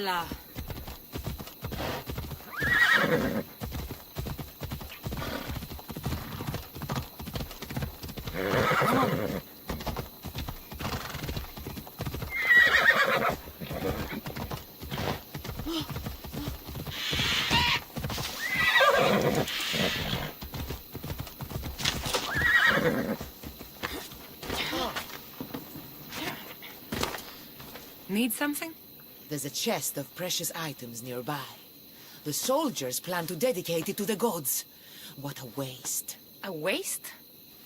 Voila. Need something? There's a chest of precious items nearby. The soldiers plan to dedicate it to the gods. What a waste. A waste?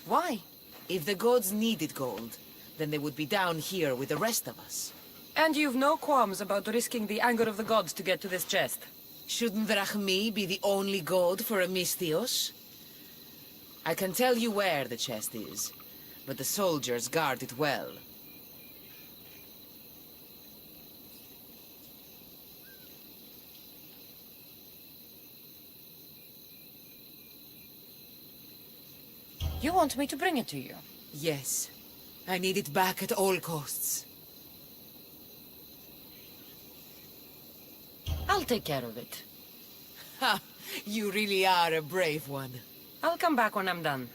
Why? If the gods needed gold, then they would be down here with the rest of us. And you've no qualms about risking the anger of the gods to get to this chest? Shouldn't Drachmi be the only god for a Misthios? I can tell you where the chest is, but the soldiers guard it well. You want me to bring it to you? Yes. I need it back at all costs. I'll take care of it. Ha! You really are a brave one. I'll come back when I'm done.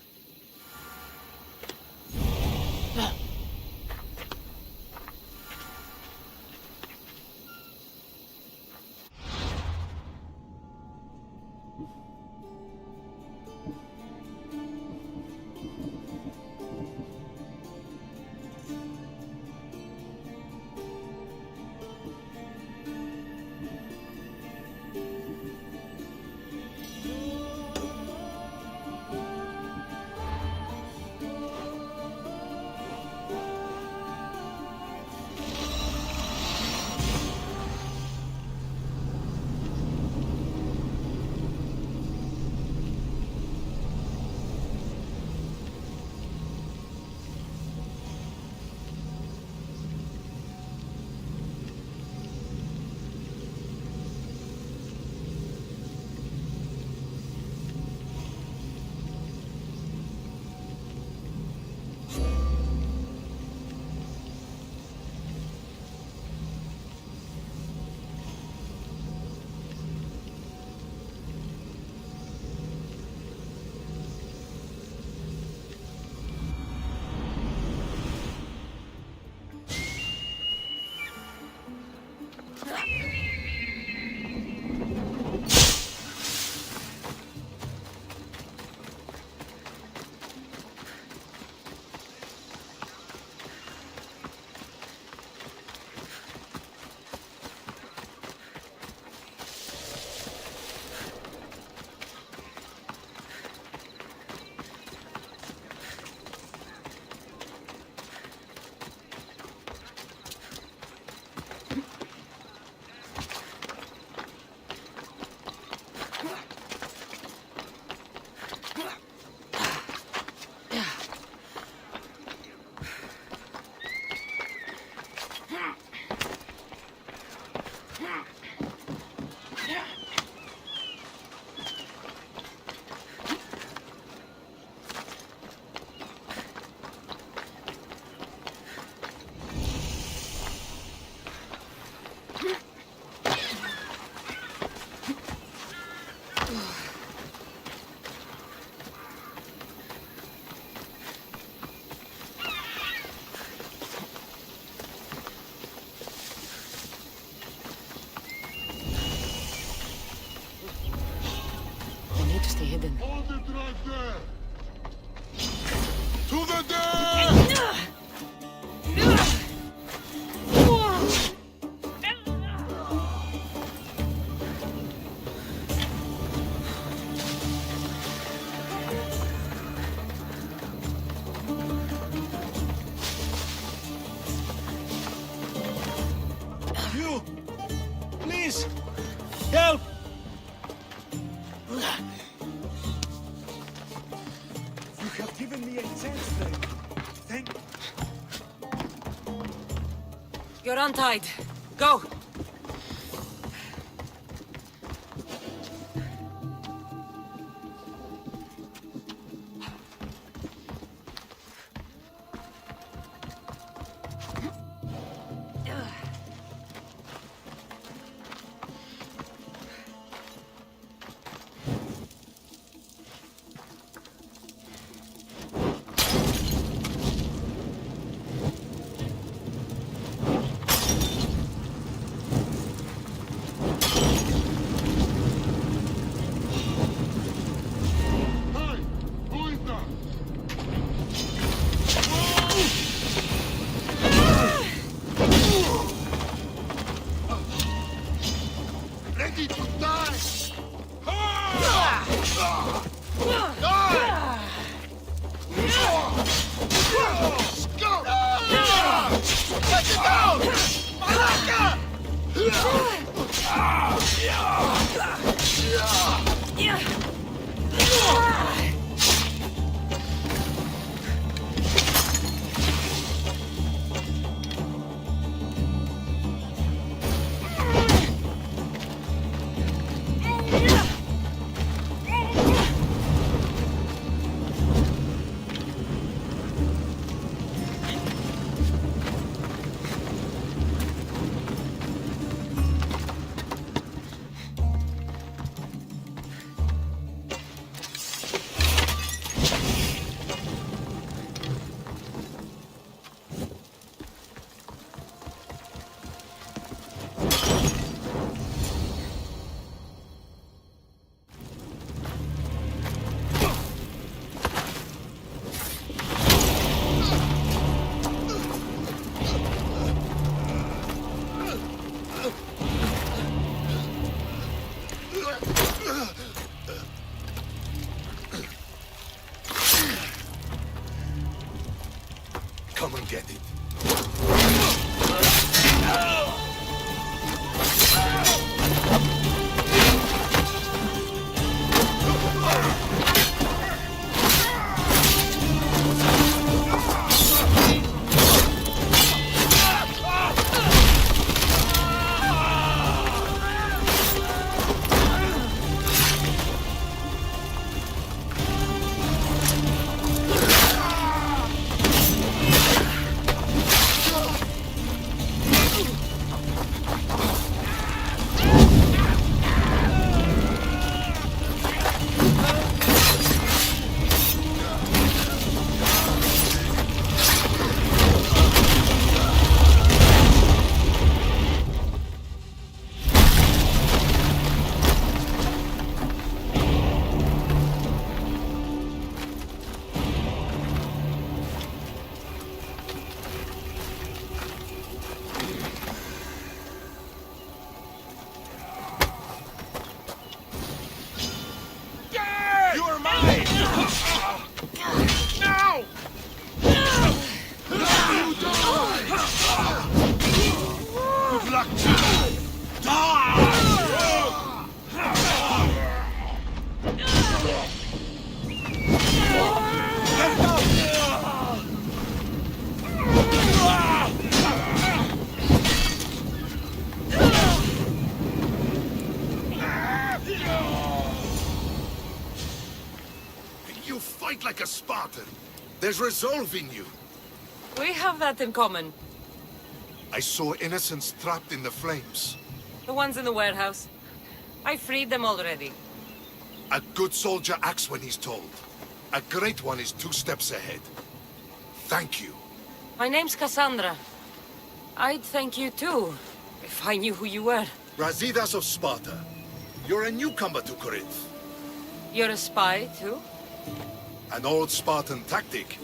Stay hidden. Hold it right there! To the death! You! Please! Help! You have given me a chance then. Thank you. You're untied. Go! Come and get it. You're mine! Now! You die! Good luck! Die! Get up! You fight like a Spartan. There's resolve in you. We have that in common. I saw innocents trapped in the flames. The ones in the warehouse. I freed them already. A good soldier acts when he's told. A great one is 2 steps ahead. Thank you. My name's Cassandra. I'd thank you too, if I knew who you were. Razidas of Sparta. You're a newcomer to Corinth. You're a spy too? An old Spartan tactic.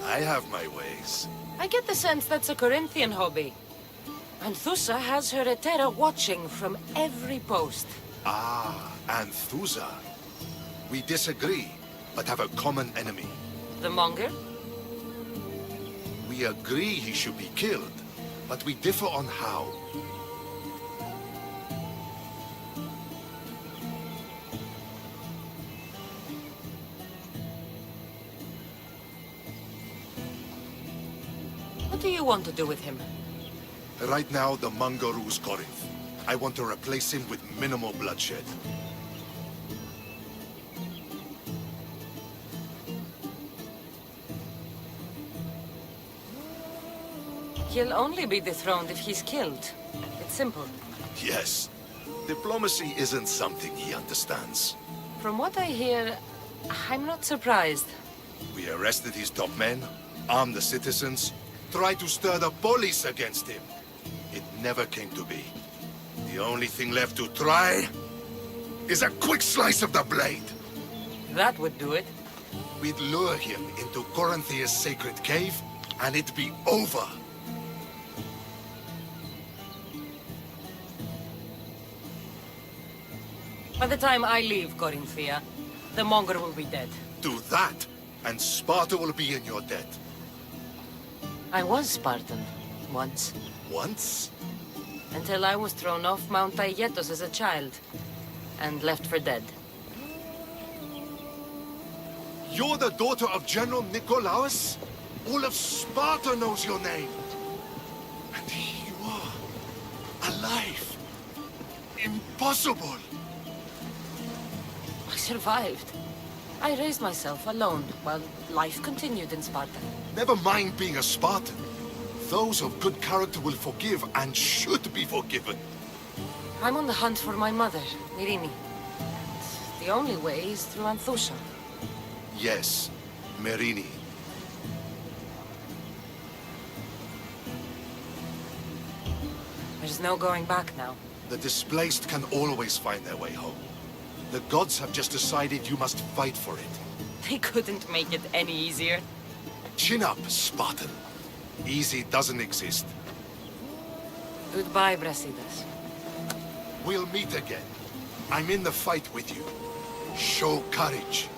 I have my ways. I get the sense that's a Corinthian hobby. Anthusa has her Etera watching from every post. Ah, Anthusa. We disagree, but have a common enemy. The Monger? We agree he should be killed, but we differ on how. What do you want to do with him? Right now, the Manga rules Corinth. I want to replace him with minimal bloodshed. He'll only be dethroned if he's killed. It's simple. Yes. Diplomacy isn't something he understands. From what I hear, I'm not surprised. We arrested his top men, armed the citizens, tried to stir the police against him. It never came to be. The only thing left to try is a quick slice of the blade. That would do it. We'd lure him into Corinthia's sacred cave, and it'd be over. By the time I leave Corinthia, the Monger will be dead. Do that, and Sparta will be in your debt. I was Spartan, once. Once? Until I was thrown off Mount Aietos as a child, and left for dead. You're the daughter of General Nikolaos? All of Sparta knows your name. And here you are, alive. Impossible. I survived. I raised myself alone, while life continued in Sparta. Never mind being a Spartan. Those of good character will forgive and should be forgiven. I'm on the hunt for my mother, Myrini. The only way is through Anthusha. Yes, Merini. There's no going back now. The displaced can always find their way home. The gods have just decided you must fight for it. They couldn't make it any easier. Chin up, Spartan. Easy doesn't exist. Goodbye, Brasidas. We'll meet again. I'm in the fight with you. Show courage.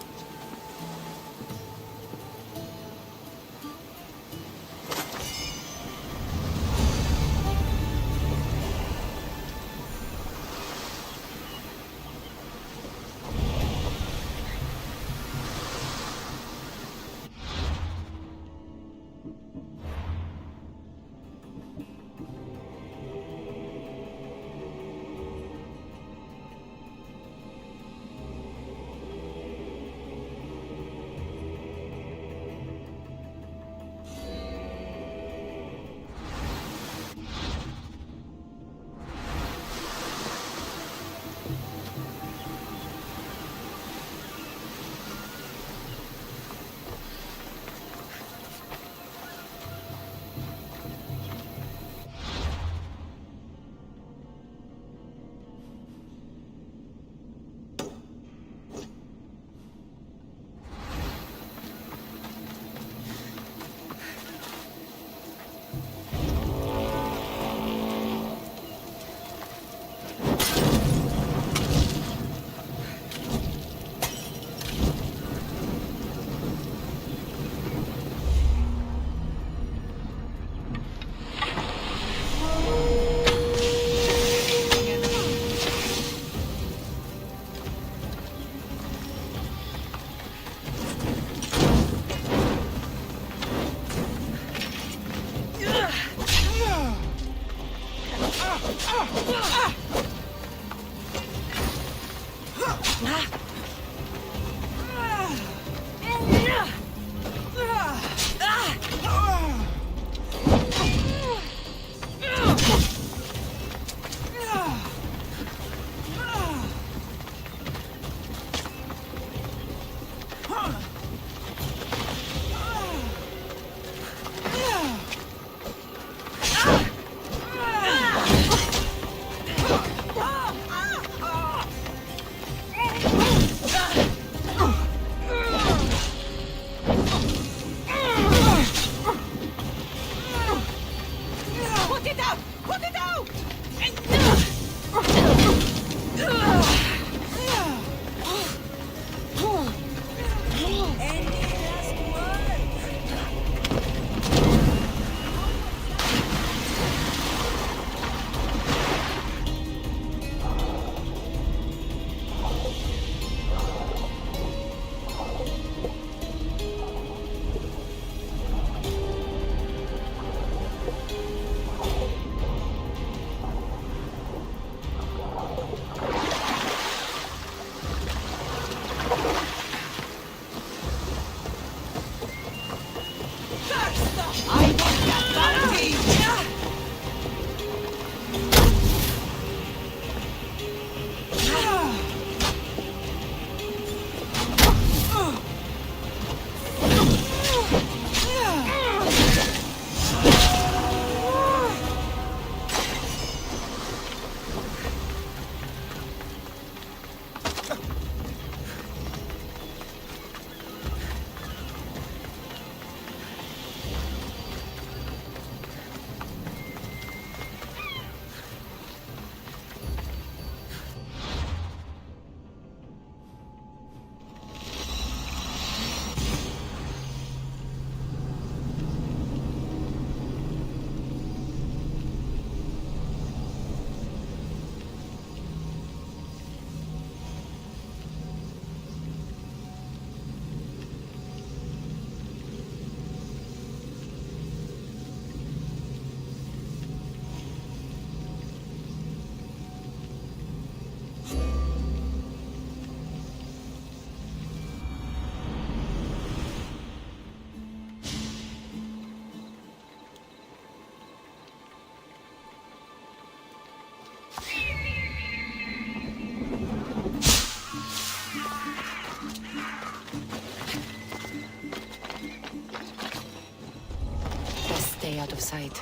stay out of sight.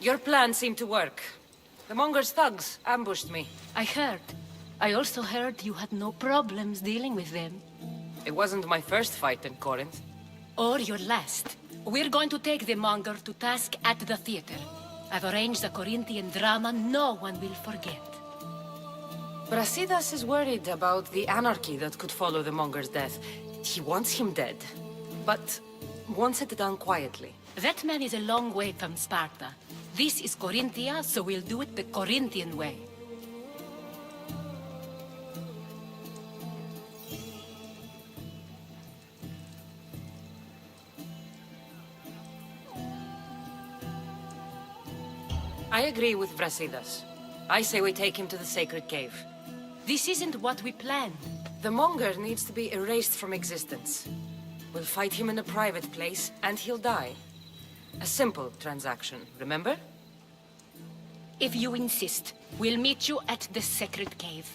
Your plan seemed to work. The Monger's thugs ambushed me. I heard. I also heard you had no problems dealing with them. It wasn't my first fight in Corinth. Or your last. We're going to take the Monger to task at the theater. I've arranged a Corinthian drama no one will forget. Brasidas is worried about the anarchy that could follow the Monger's death. He wants him dead, but wants it done quietly. That man is a long way from Sparta. This is Corinthia, so we'll do it the Corinthian way. I agree with Brasidas. I say we take him to the sacred cave. This isn't what we planned. The Monger needs to be erased from existence. We'll fight him in a private place, and he'll die. A simple transaction, remember? If you insist, we'll meet you at the sacred cave.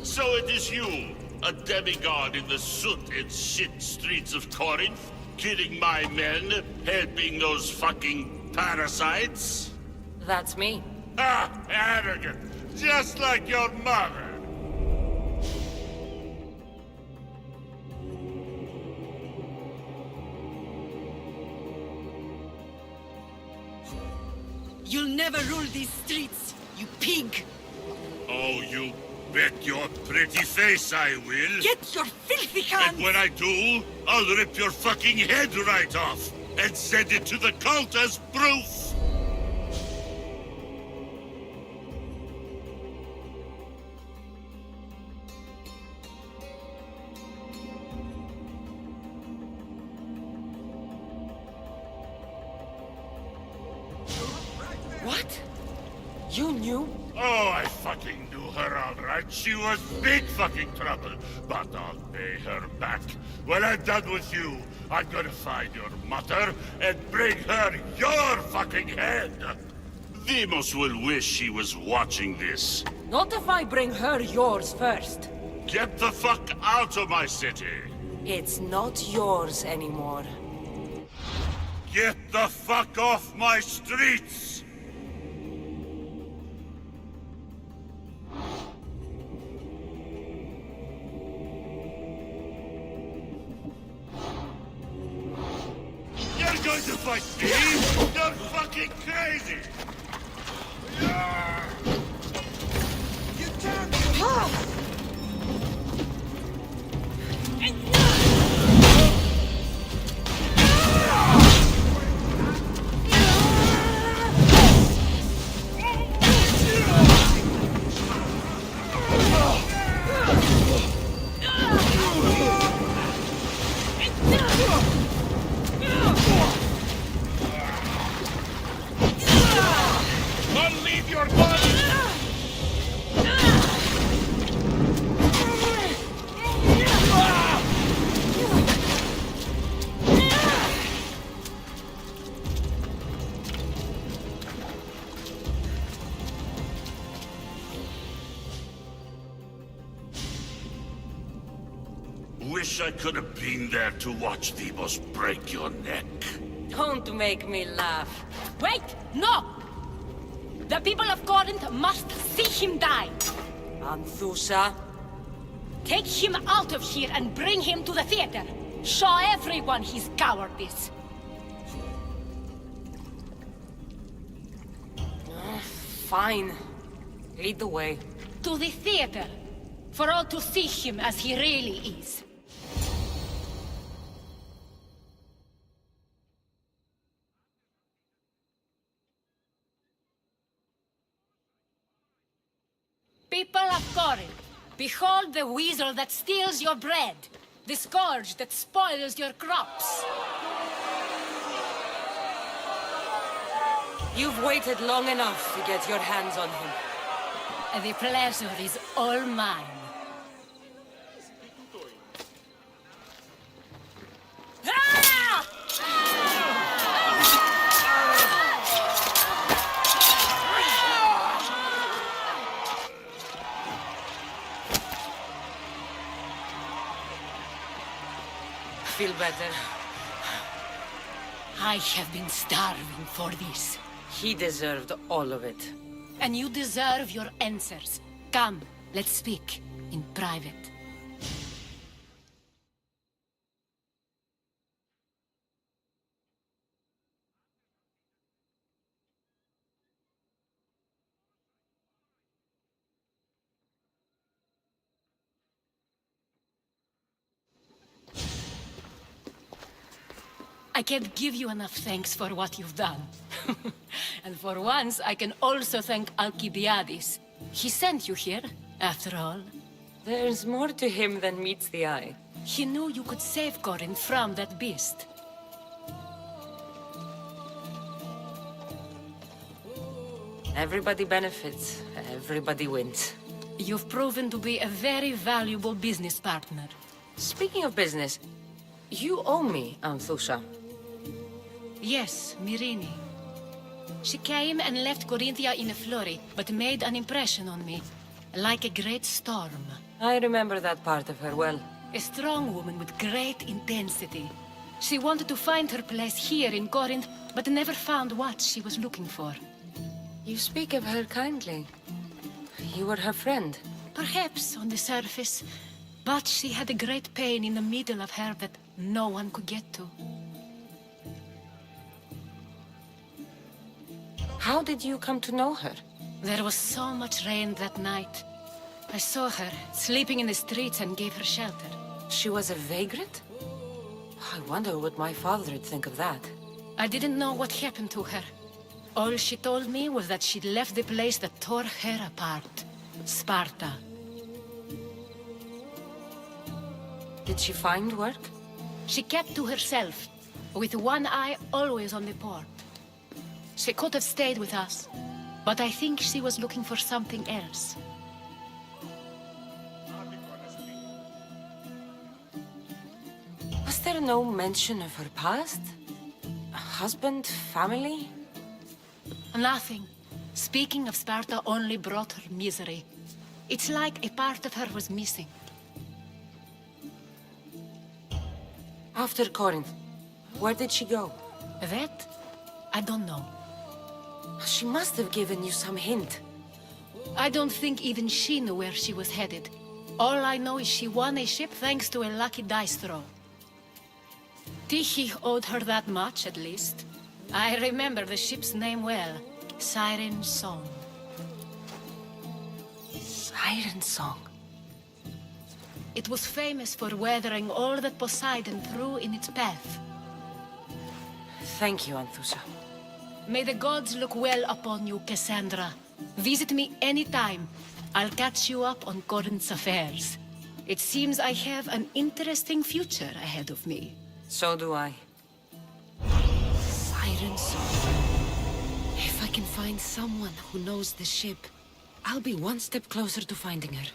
So it is you, a demigod in the soot and shit streets of Corinth, killing my men, helping those fucking parasites? That's me. Ah, arrogant, just like your mother. You'll never rule these streets, you pig! Oh, you bet your pretty face I will. Get your filthy hands! And when I do, I'll rip your fucking head right off and send it to the cult as proof. What? You knew? Oh, I fucking knew her all right. She was big fucking trouble. But I'll pay her back. When I'm done with you, I'm gonna find your mother and bring her your fucking head. Demos will wish she was watching this. Not if I bring her yours first. Get the fuck out of my city. It's not yours anymore. Get the fuck off my streets. You're going to fight me? You're fucking crazy! You can't! Don't leave your body! Wish I could have been there to watch Vivos break your neck. Don't make me laugh. Wait! No! The people of Corinth must see him die. Anthusa, Take him out of here and bring him to the theater. Show everyone his cowardice. fine. Lead the way. To the theater. For all to see him as he really is. People of Corinth, behold the weasel that steals your bread, the scourge that spoils your crops. You've waited long enough to get your hands on him. The pleasure is all mine. Ah! Feel better. I have been starving for this. He deserved all of it. And you deserve your answers. Come, let's speak in private. I can't give you enough thanks for what you've done. And for once, I can also thank Alcibiades. He sent you here, after all. There's more to him than meets the eye. He knew you could save Corinth from that beast. Everybody benefits. Everybody wins. You've proven to be a very valuable business partner. Speaking of business, you owe me, Anthusha. Yes, Myrine. She came and left Corinthia in a flurry, but made an impression on me, like a great storm. I remember that part of her well. A strong woman with great intensity. She wanted to find her place here in Corinth, but never found what she was looking for. You speak of her kindly. You were her friend. Perhaps on the surface, but she had a great pain in the middle of her that no one could get to. How did you come to know her? There was so much rain that night. I saw her, sleeping in the streets, and gave her shelter. She was a vagrant? I wonder what my father would think of that. I didn't know what happened to her. All she told me was that she'd left the place that tore her apart. Sparta. Did she find work? She kept to herself, with one eye always on the port. She could have stayed with us, but I think she was looking for something else. Was there no mention of her past? A husband, family? Nothing. Speaking of Sparta only brought her misery. It's like a part of her was missing. After Corinth, where did she go? That? I don't know. She must have given you some hint. I don't think even she knew where she was headed. All I know is she won a ship thanks to a lucky dice throw. Tyche owed her that much, at least. I remember the ship's name well. Siren Song. Siren song. It was famous for weathering all that Poseidon threw in its path. Thank you, Anthusa. May the gods look well upon you, Cassandra. Visit me anytime. I'll catch you up on Corinth's affairs. It seems I have an interesting future ahead of me. So do I. Siren song. If I can find someone who knows the ship, I'll be one step closer to finding her.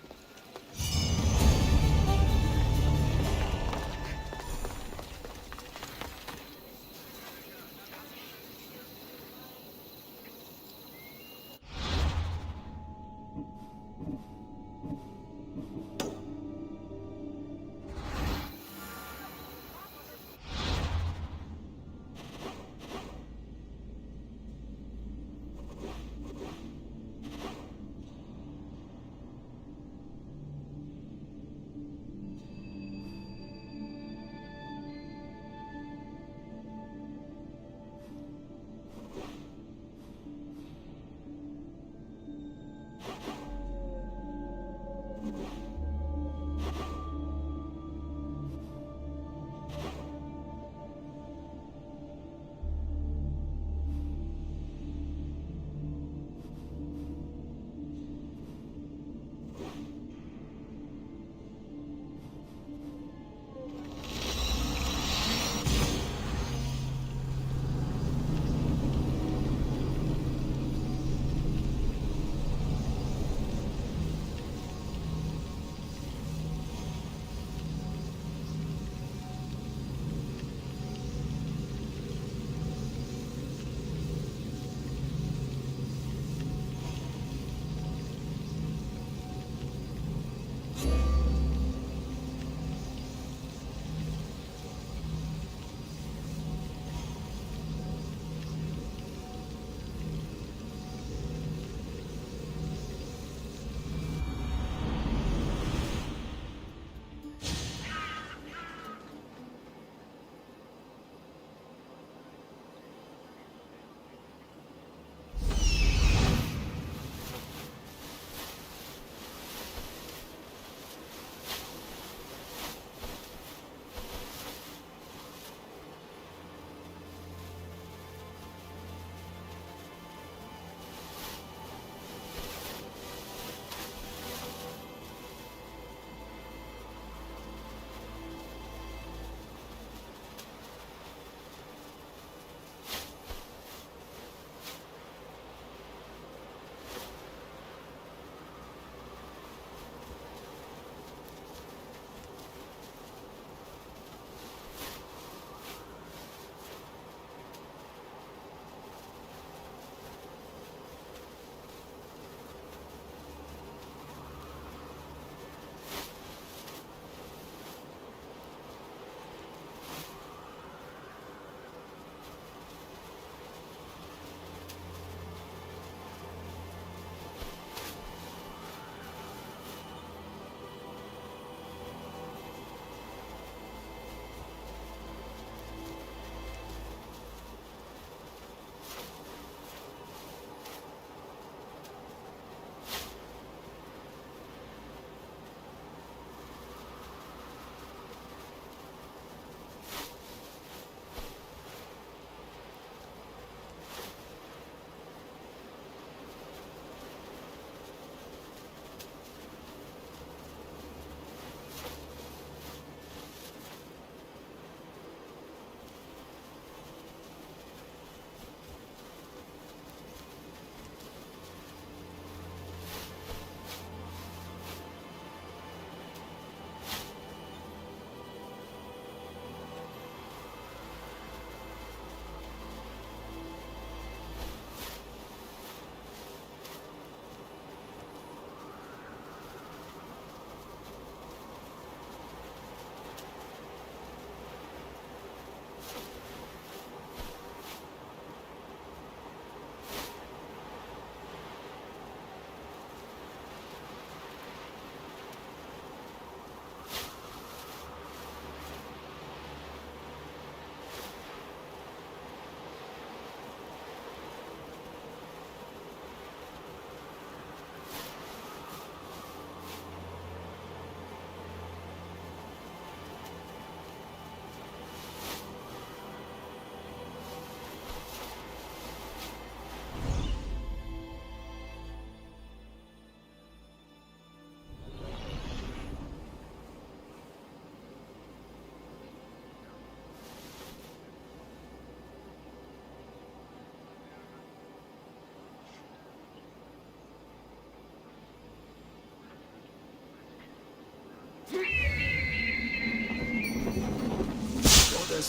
Goddess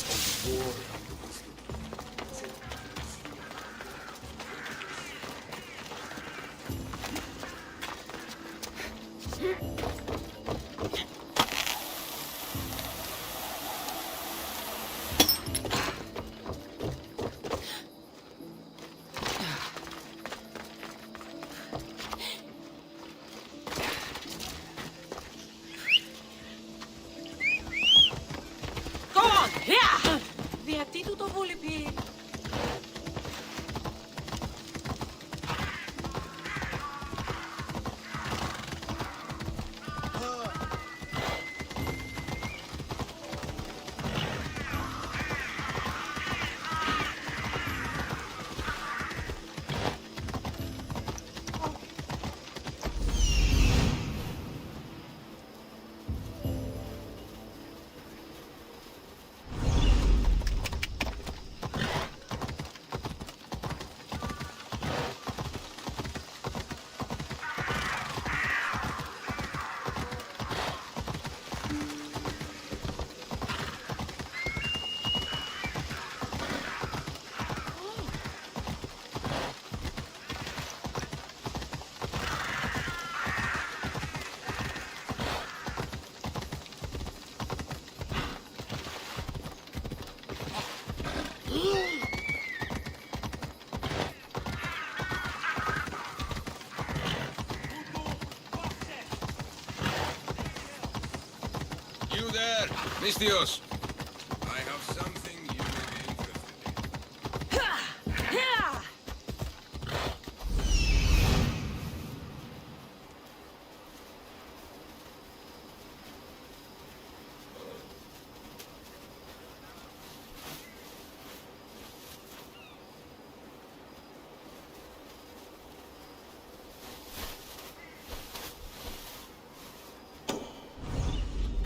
of war. Go on! Yeah! Γιατί του το βούληπι. You there, Misthios. I have something you may be interested in. Yeah!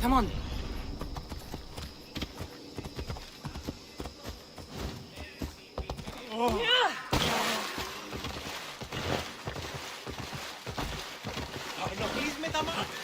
Come on. Παρνοχείς με τα μάτια.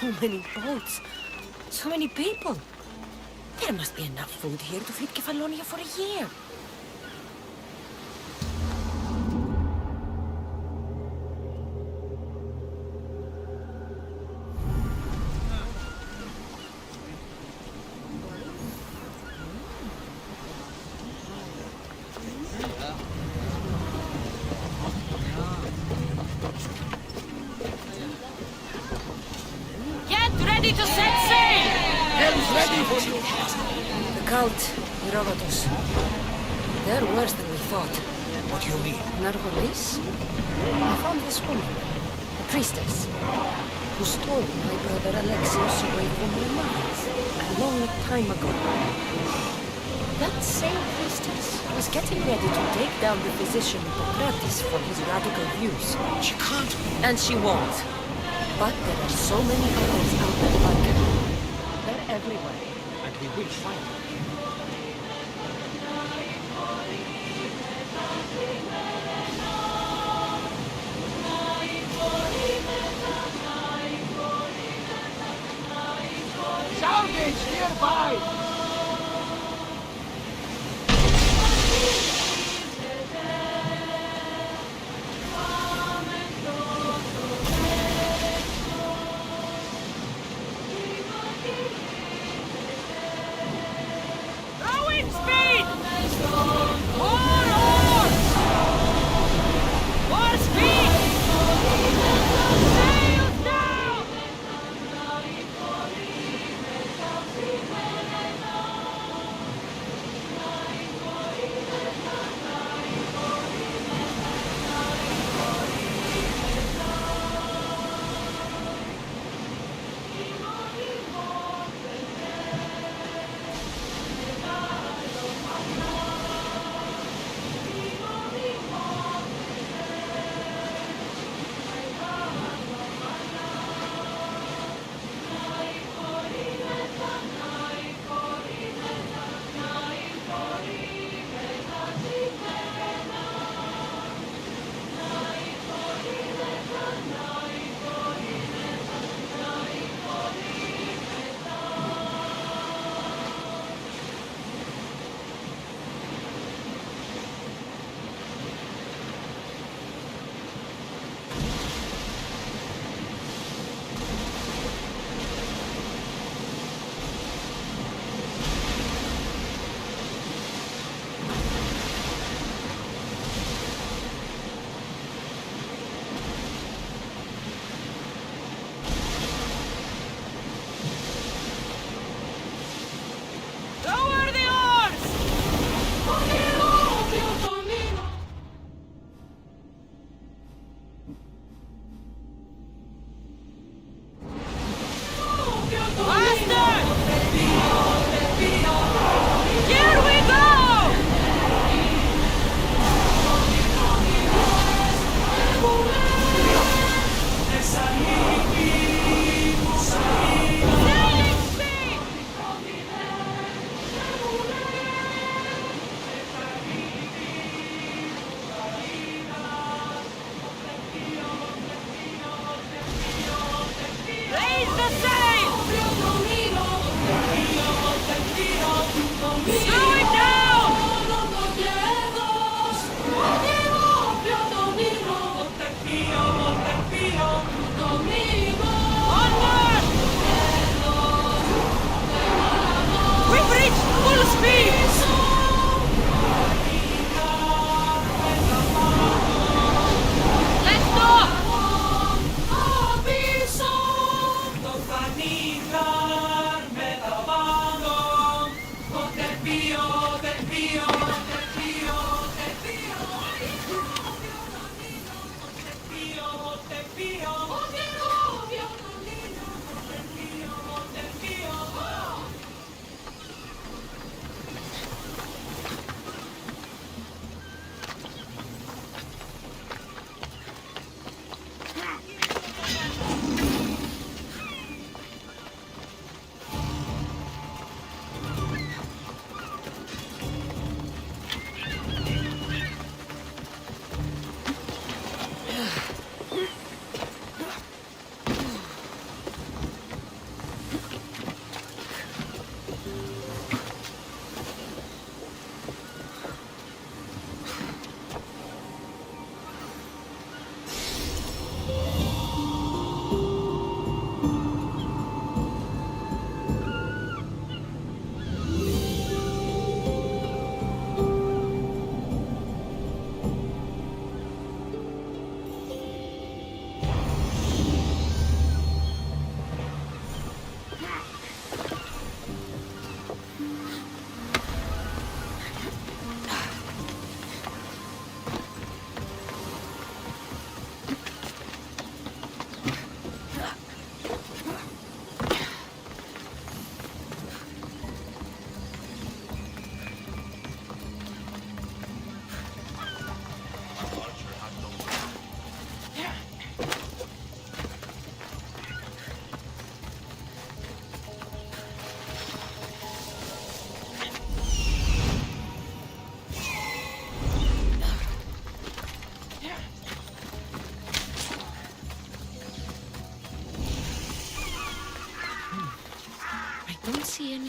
So many boats. So many people. There must be enough food here to feed Kefalonia for a year. Get ready to set sail! The cult, Herodotus. They're worse than we thought. What do you mean? Narvalis? I found this woman, a priestess, who stole my brother Alexios away from their mothers a long time ago. That same priestess was getting ready to take down the physician Hippocrates for his radical views. She can't. And she won't. But there are so many others out there like her. They're everywhere, and we will find them. Salvage nearby! Rowing speed! More oars! More speed! Sails down! Lower the oars! Faster! Here we go! Sailing speed! Raise the sail! Slow it down! Onward! We've reached full speed! Let's go!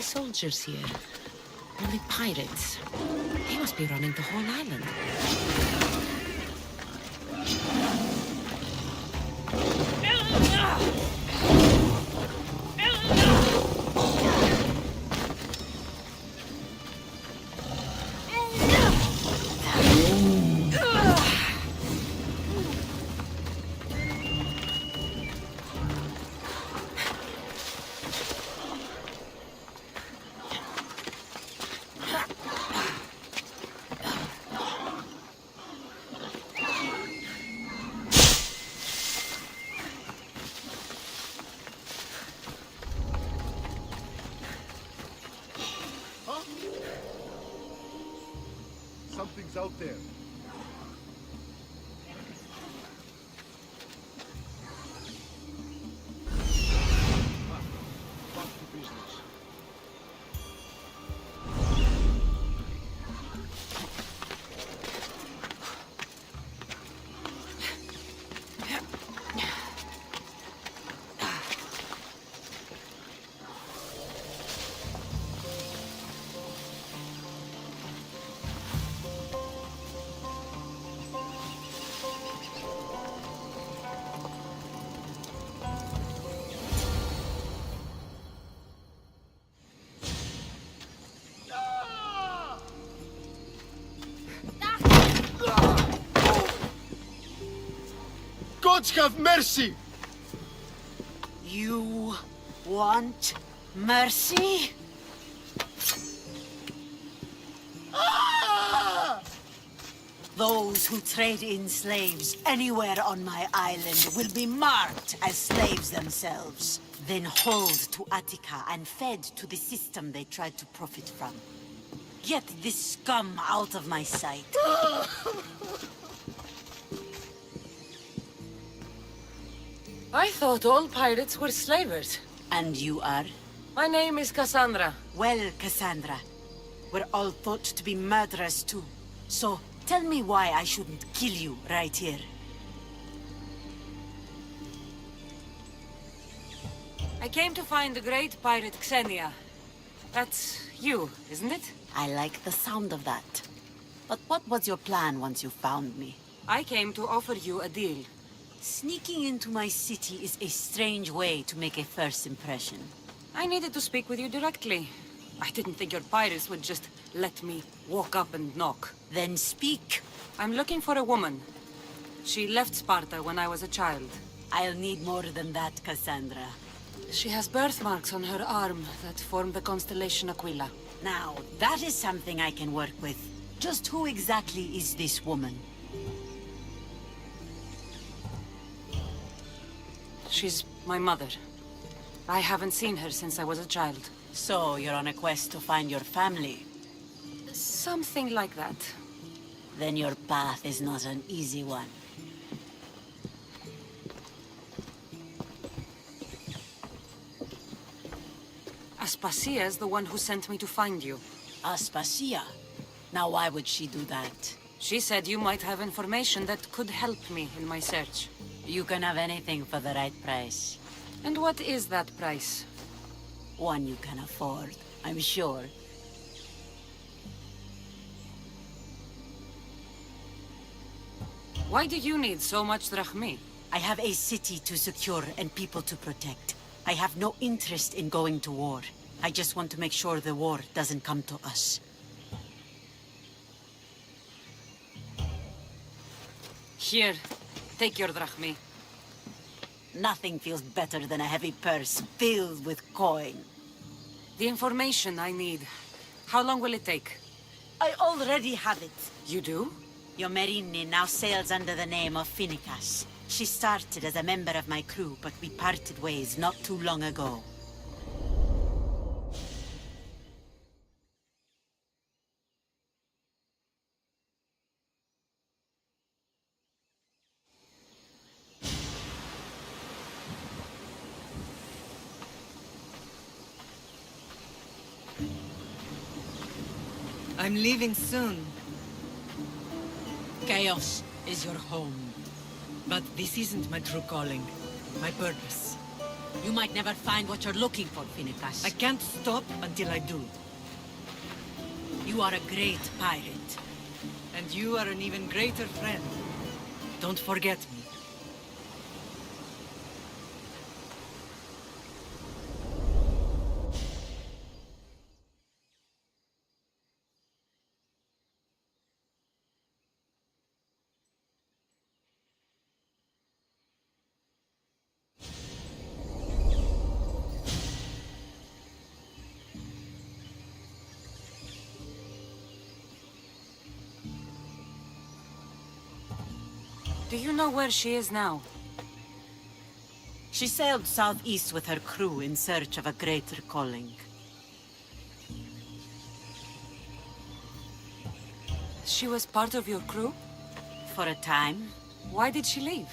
soldiers here. Only pirates. They must be running the whole island. Something's out there. Back to business. Gods have mercy! You want mercy? Those who trade in slaves anywhere on my island will be marked as slaves themselves, then hauled to Attica and fed to the system they tried to profit from. Get this scum out of my sight. I thought all pirates were slavers. And you are? My name is Cassandra. Well, Cassandra, we're all thought to be murderers too. So, tell me why I shouldn't kill you right here. I came to find the great pirate Xenia. That's you, isn't it? I like the sound of that. But what was your plan once you found me? I came to offer you a deal. Sneaking into my city is a strange way to make a first impression. I needed to speak with you directly. I didn't think your pirates would just let me walk up and knock. Then speak. I'm looking for a woman. She left Sparta when I was a child. I'll need more than that, Cassandra. She has birthmarks on her arm that form the constellation Aquila. Now, that is something I can work with. Just who exactly is this woman? She's my mother. I haven't seen her since I was a child. So, you're on a quest to find your family? Something like that. Then your path is not an easy one. Aspasia's the one who sent me to find you. Aspasia? Now why would she do that? She said you might have information that could help me in my search. You can have anything for the right price. And what is that price? One you can afford, I'm sure. Why do you need so much drachmi? I have a city to secure and people to protect. I have no interest in going to war. I just want to make sure the war doesn't come to us. Here, take your drachmi. Nothing feels better than a heavy purse filled with coin. The information I need. How long will it take? I already have it. You do? Your Merini now sails under the name of Finicas. She started as a member of my crew, but we parted ways not too long ago. I'm leaving soon. Chaos is your home. But this isn't my true calling, my purpose. You might never find what you're looking for, Finicus. I can't stop until I do. You are a great pirate. And you are an even greater friend. Don't forget me. Do you know where she is now? She sailed southeast with her crew in search of a greater calling. She was part of your crew? For a time. Why did she leave?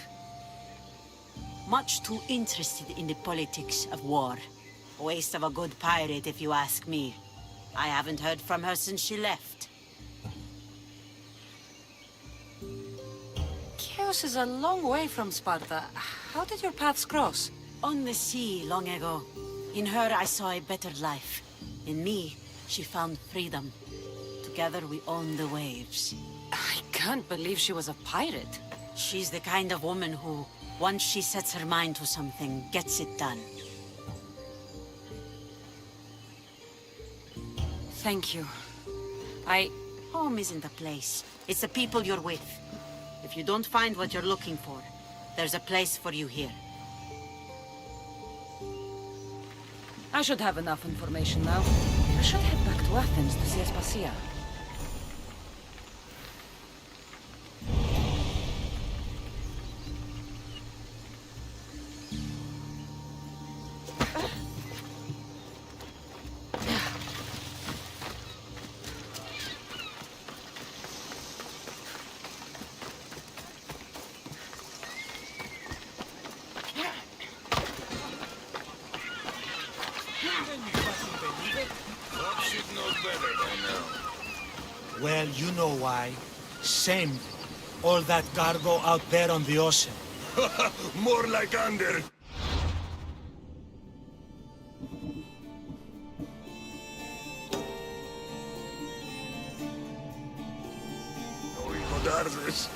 Much too interested in the politics of war. A waste of a good pirate, if you ask me. I haven't heard from her since she left. Chios is a long way from Sparta. How did your paths cross? On the sea, long ago. In her, I saw a better life. In me, she found freedom. Together, we own the waves. I can't believe she was a pirate. She's the kind of woman who, once she sets her mind to something, gets it done. Thank you. Home isn't a place. It's the people you're with. If you don't find what you're looking for, there's a place for you here. I should have enough information now. I should head back to Athens to see Aspasia. Thought she'd know better by now. Well, you know why. Same. All that cargo out there on the ocean. More like under. Dardes.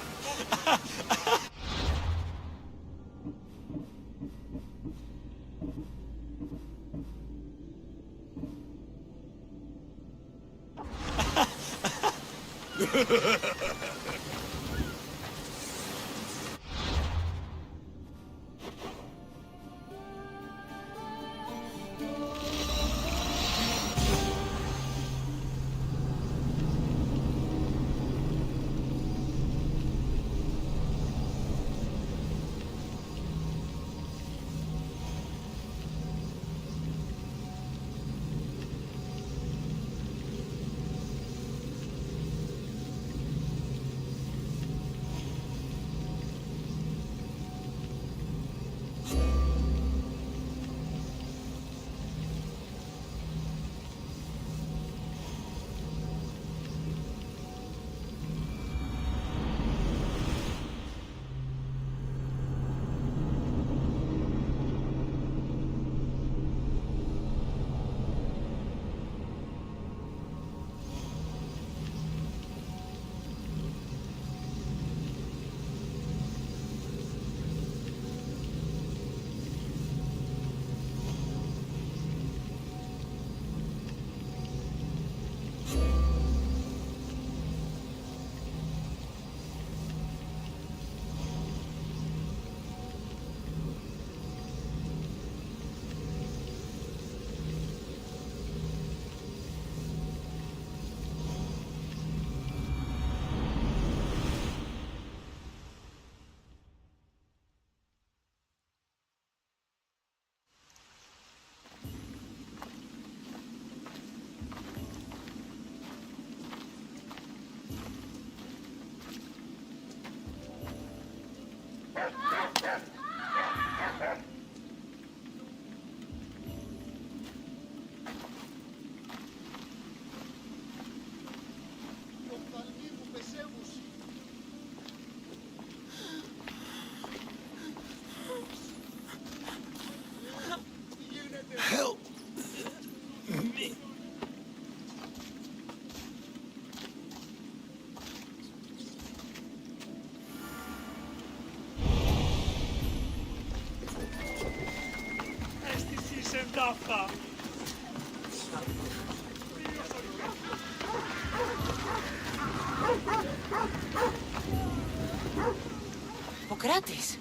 Pokratis,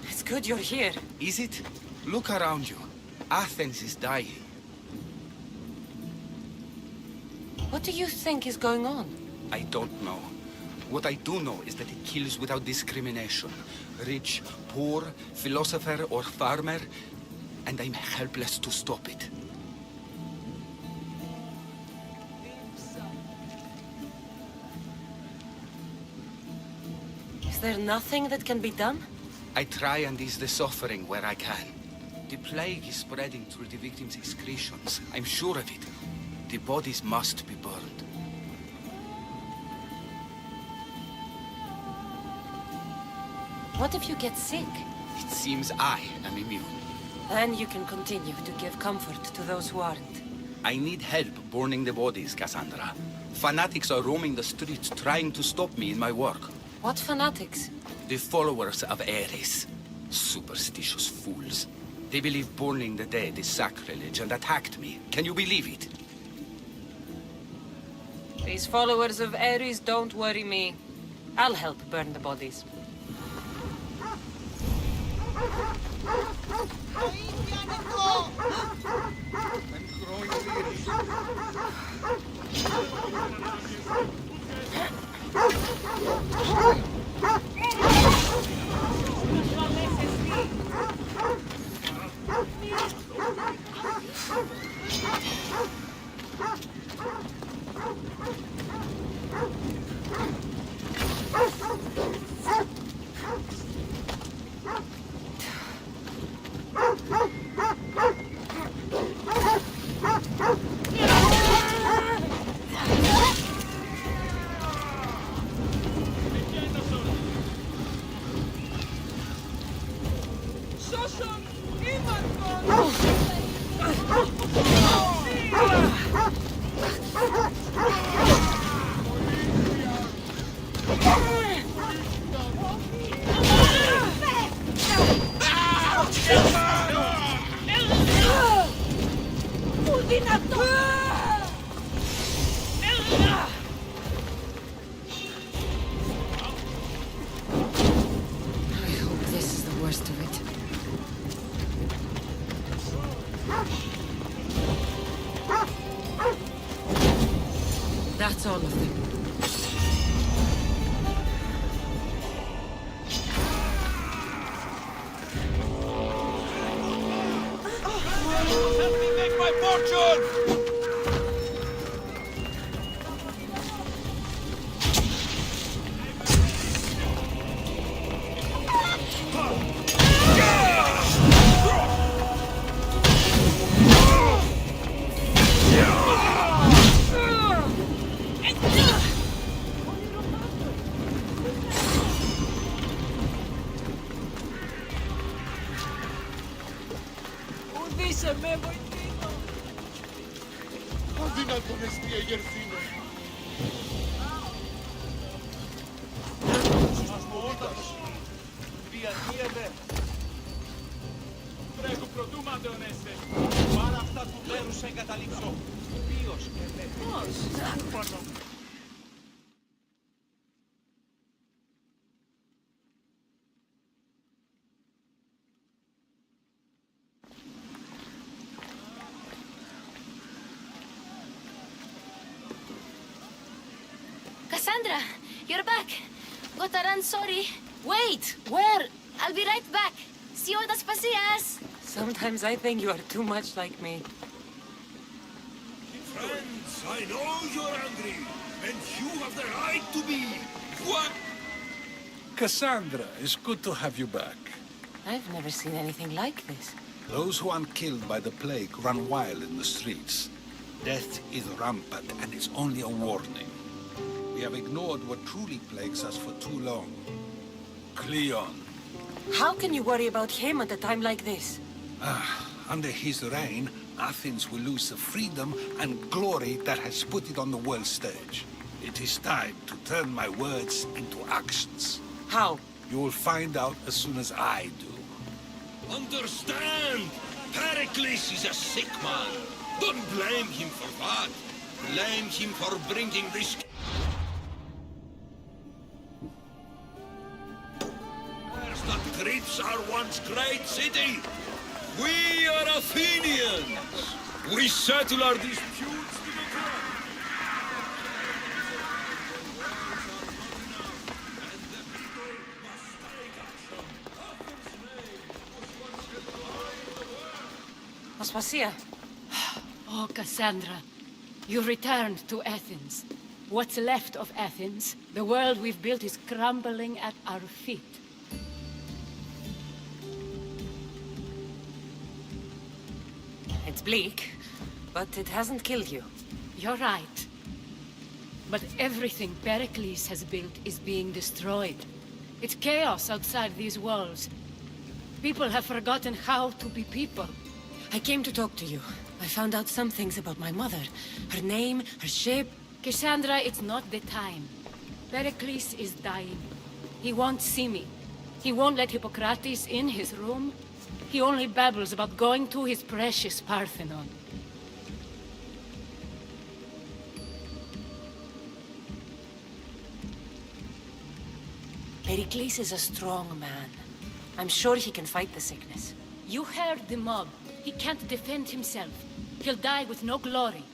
it's good you're here. Is it? Look around you. Athens is dying. What do you think is going on? I don't know. What I do know is that it kills without discrimination. Rich, poor, philosopher or farmer, and I'm helpless to stop it. Is there nothing that can be done? I try and ease the suffering where I can. The plague is spreading through the victims' excretions. I'm sure of it. The bodies must be burned. What if you get sick? It seems I am immune. Then you can continue to give comfort to those who aren't. I need help burning the bodies, Cassandra. Fanatics are roaming the streets trying to stop me in my work. What fanatics? The followers of Ares. Superstitious fools. They believe burning the dead is sacrilege and attacked me. Can you believe it? These followers of Ares don't worry me. I'll help burn the bodies. I'm growing weary. I hope this is the worst of it. That's all of them. Help me make my fortune! Cassandra, you're back. Gotta run, sorry. Wait! Where? I'll be right back. See you spasias. Sometimes I think you are too much like me. Friends, I know you're angry, and you have the right to be. What? Cassandra, it's good to have you back. I've never seen anything like this. Those who aren't killed by the plague run wild in the streets. Death is rampant, and it's only a warning. We have ignored what truly plagues us for too long. Cleon. How can you worry about him at a time like this? Under his reign, Athens will lose the freedom and glory that has put it on the world stage. It is time to turn my words into actions. How? You will find out as soon as I do. Understand! Pericles is a sick man. Don't blame him for that. Blame him for bringing this... There's that grips our once great city. We are Athenians. We settle our disputes with the ground. Aspasia. Oh, Cassandra. You returned to Athens. What's left of Athens, the world we've built is crumbling at our feet. It's bleak, but it hasn't killed you. You're right. But everything Pericles has built is being destroyed. It's chaos outside these walls. People have forgotten how to be people. I came to talk to you. I found out some things about my mother. Her name, her shape. Cassandra, it's not the time. Pericles is dying. He won't see me. He won't let Hippocrates in his room. He only babbles about going to his precious Parthenon. Pericles is a strong man. I'm sure he can fight the sickness. You heard the mob. He can't defend himself. He'll die with no glory.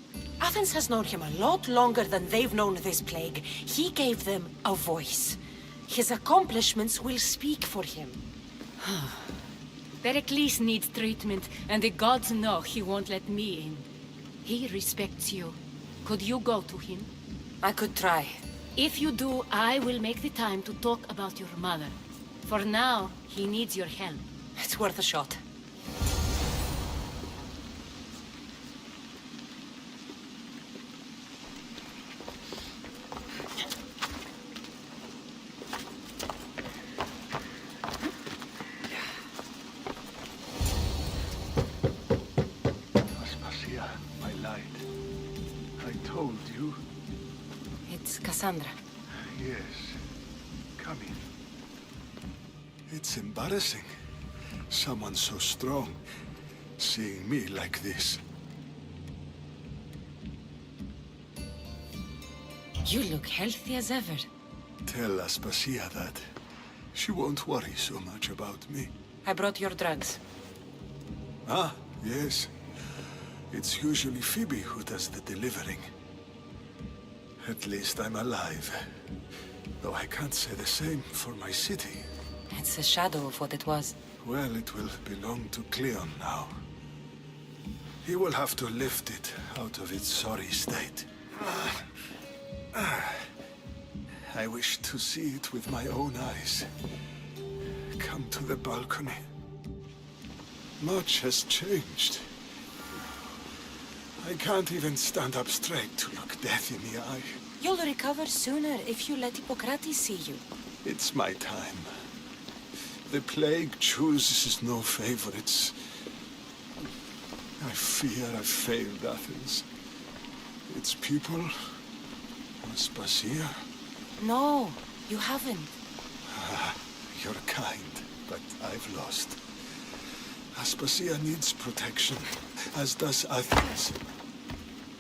Athens has known him a lot longer than they've known this plague. He gave them a voice. His accomplishments will speak for him. Pericles needs treatment, and the gods know he won't let me in. He respects you. Could you go to him? I could try. If you do, I will make the time to talk about your mother. For now, he needs your help. It's worth a shot. Aspasia, my light. I told you. It's Cassandra. Yes. Come in. It's embarrassing. Someone so strong, seeing me like this. You look healthy as ever. Tell Aspasia that. She won't worry so much about me. I brought your drugs. Ah, yes. It's usually Phoebe who does the delivering. At least I'm alive. Though I can't say the same for my city. It's a shadow of what it was. Well, it will belong to Cleon now. He will have to lift it out of its sorry state. I wish to see it with my own eyes. Come to the balcony. Much has changed. I can't even stand up straight to look death in the eye. You'll recover sooner if you let Hippocrates see you. It's my time. The plague chooses no favorites. I fear I've failed Athens. Its people, Aspasia. No, you haven't. You're kind, but I've lost. Aspasia needs protection, as does Athens.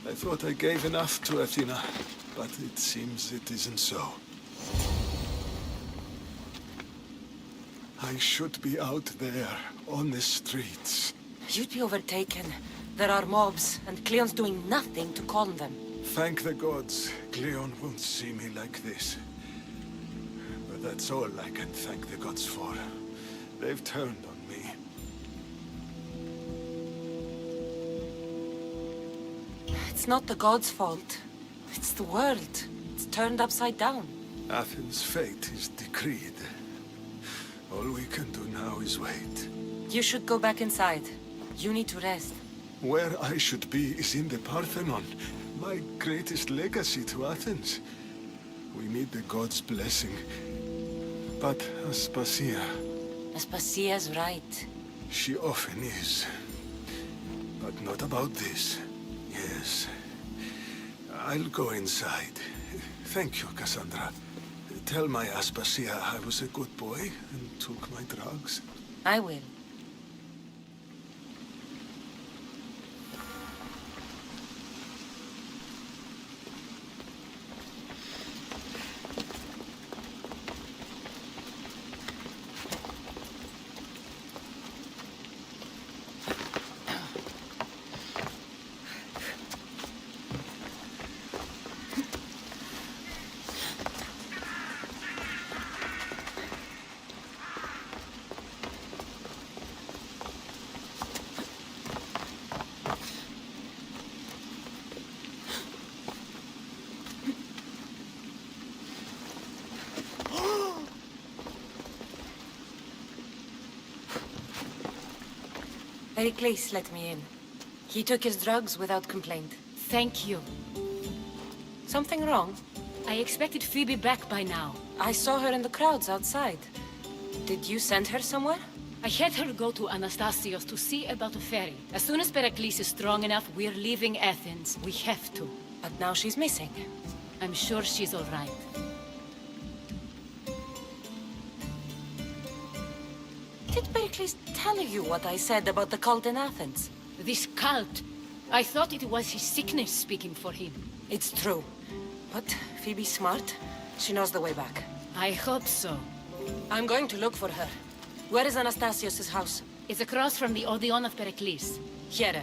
I thought I gave enough to Athena, but it seems it isn't so. I should be out there, on the streets. You'd be overtaken. There are mobs, and Cleon's doing nothing to calm them. Thank the gods, Cleon won't see me like this. But that's all I can thank the gods for. They've turned on me. It's not the gods' fault. It's the world. It's turned upside down. Athens' fate is decreed. All we can do now is wait. You should go back inside. You need to rest. Where I should be is in the Parthenon, my greatest legacy to Athens. We need the gods' blessing. But Aspasia... Aspasia's right. She often is. But not about this. Yes. I'll go inside. Thank you, Cassandra. Tell my Aspasia I was a good boy and took my drugs. I will. Pericles let me in. He took his drugs without complaint. Thank you. Something wrong? I expected Phoebe back by now. I saw her in the crowds outside. Did you send her somewhere? I had her go to Anastasios to see about a ferry. As soon as Pericles is strong enough, we're leaving Athens. We have to. But now she's missing. I'm sure she's all right. Did Pericles tell you what I said about the cult in Athens? This cult. I thought it was his sickness speaking for him. It's true. But Phoebe's smart. She knows the way back. I hope so. I'm going to look for her. Where is Anastasios' house? It's across from the Odeon of Pericles. Here.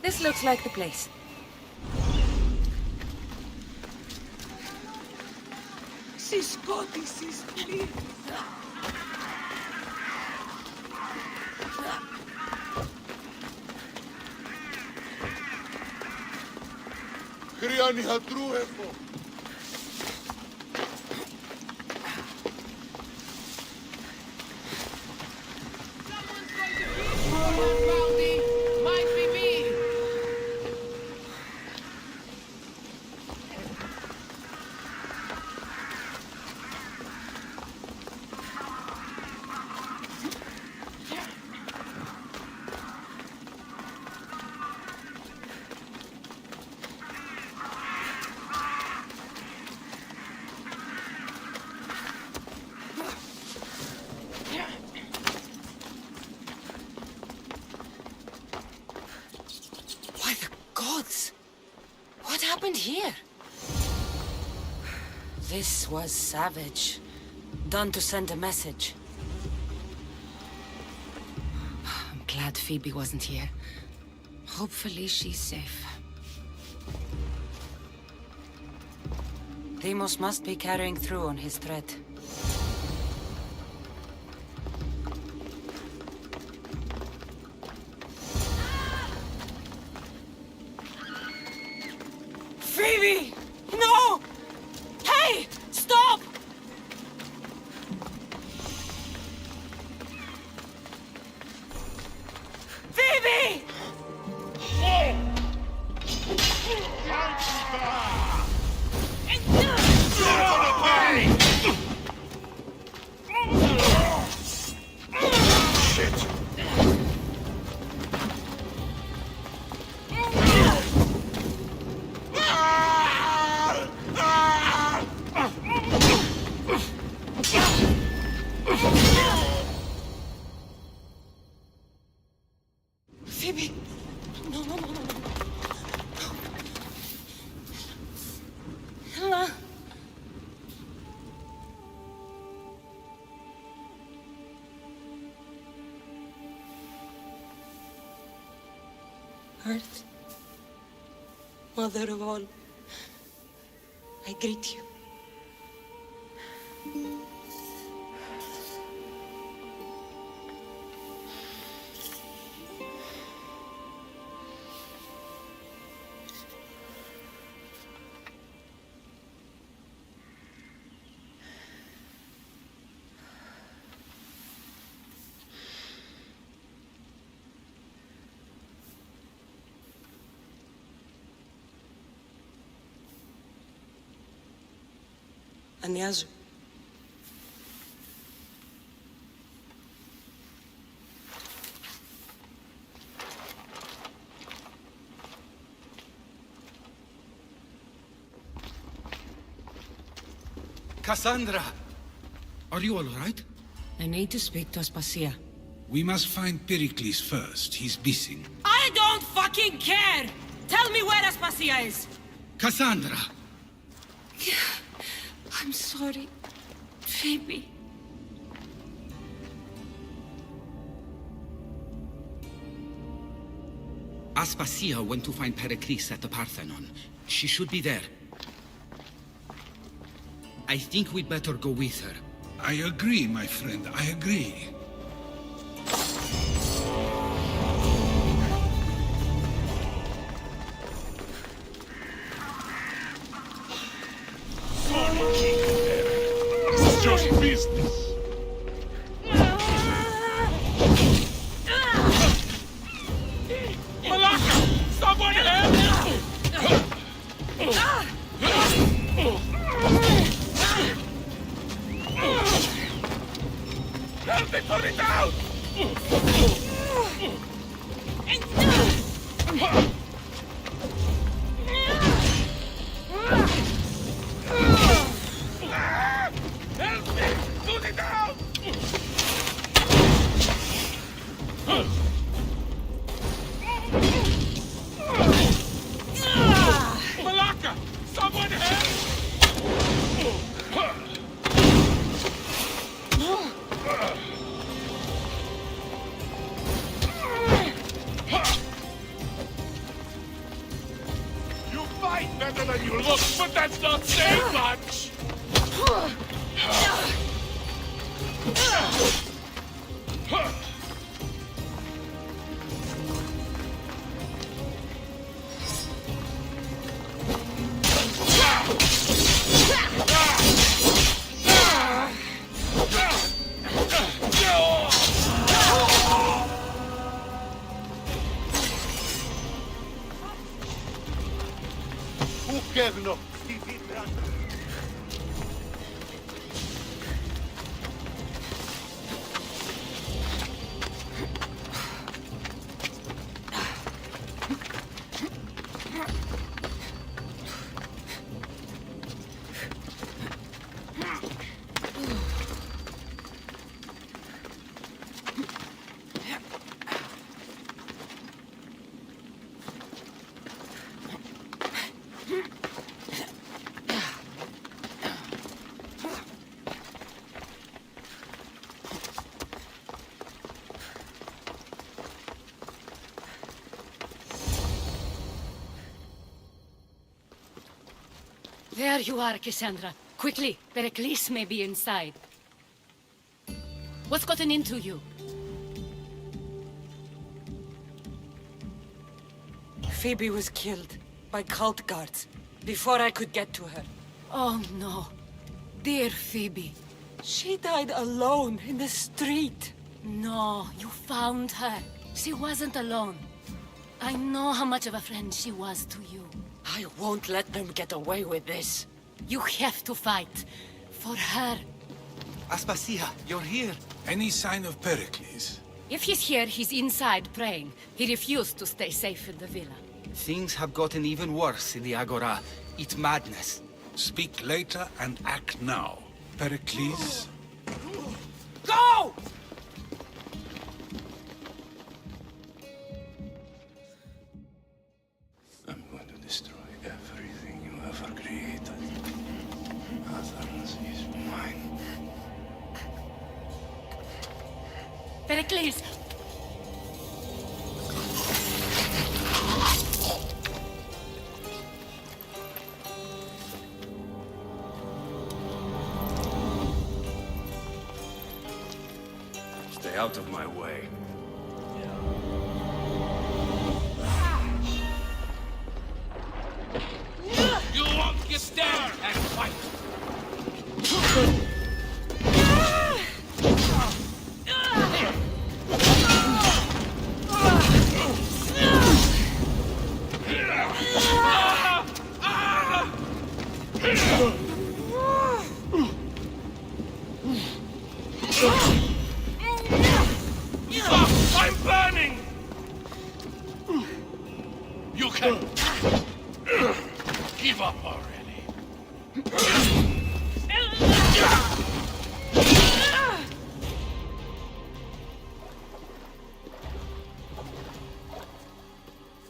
This looks like the place. Kriani hatru έχω. Here? This was savage. Done to send a message. I'm glad Phoebe wasn't here. Hopefully she's safe. Deimos must be carrying through on his threat. Phoebe! No! Hey! Stop! Phoebe! Shit. Phoebe! No, no, no, no, no. Ella! Earth, Mother of all, I greet you. Aniazu. Cassandra! Are you all right? I need to speak to Aspasia. We must find Pericles first. He's missing. I don't fucking care! Tell me where Aspasia is! Cassandra! I'm sorry, Phoebe. Aspasia went to find Pericles at the Parthenon. She should be there. I think we'd better go with her. I agree, my friend. I agree. It's just business. Malaka! Someone help! Help me put it out! Help me! Put it out! Malaka! Someone help! You fight better than you look, but that's not saying much! Ukerno! There you are, Cassandra. Quickly, Pericles may be inside. What's gotten into you? Phoebe was killed by cult guards before I could get to her. Oh, no. Dear Phoebe. She died alone in the street. No, you found her. She wasn't alone. I know how much of a friend she was to you. I won't let them get away with this. You have to fight. For her. Aspasia, you're here. Any sign of Pericles? If he's here, he's inside praying. He refused to stay safe in the villa. Things have gotten even worse in the Agora. It's madness. Speak later and act now. Pericles? Go! Everything you ever created, Athens is mine. Pericles! Stay out of my way. You won't get stand and fight! I'm burning! You can... give up already.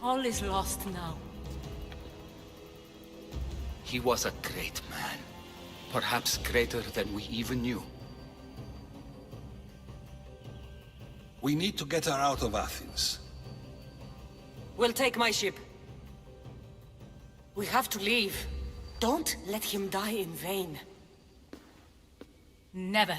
All is lost now. He was a great man. Perhaps greater than we even knew. We need to get her out of Athens. We'll take my ship. We have to leave. Don't let him die in vain. Never.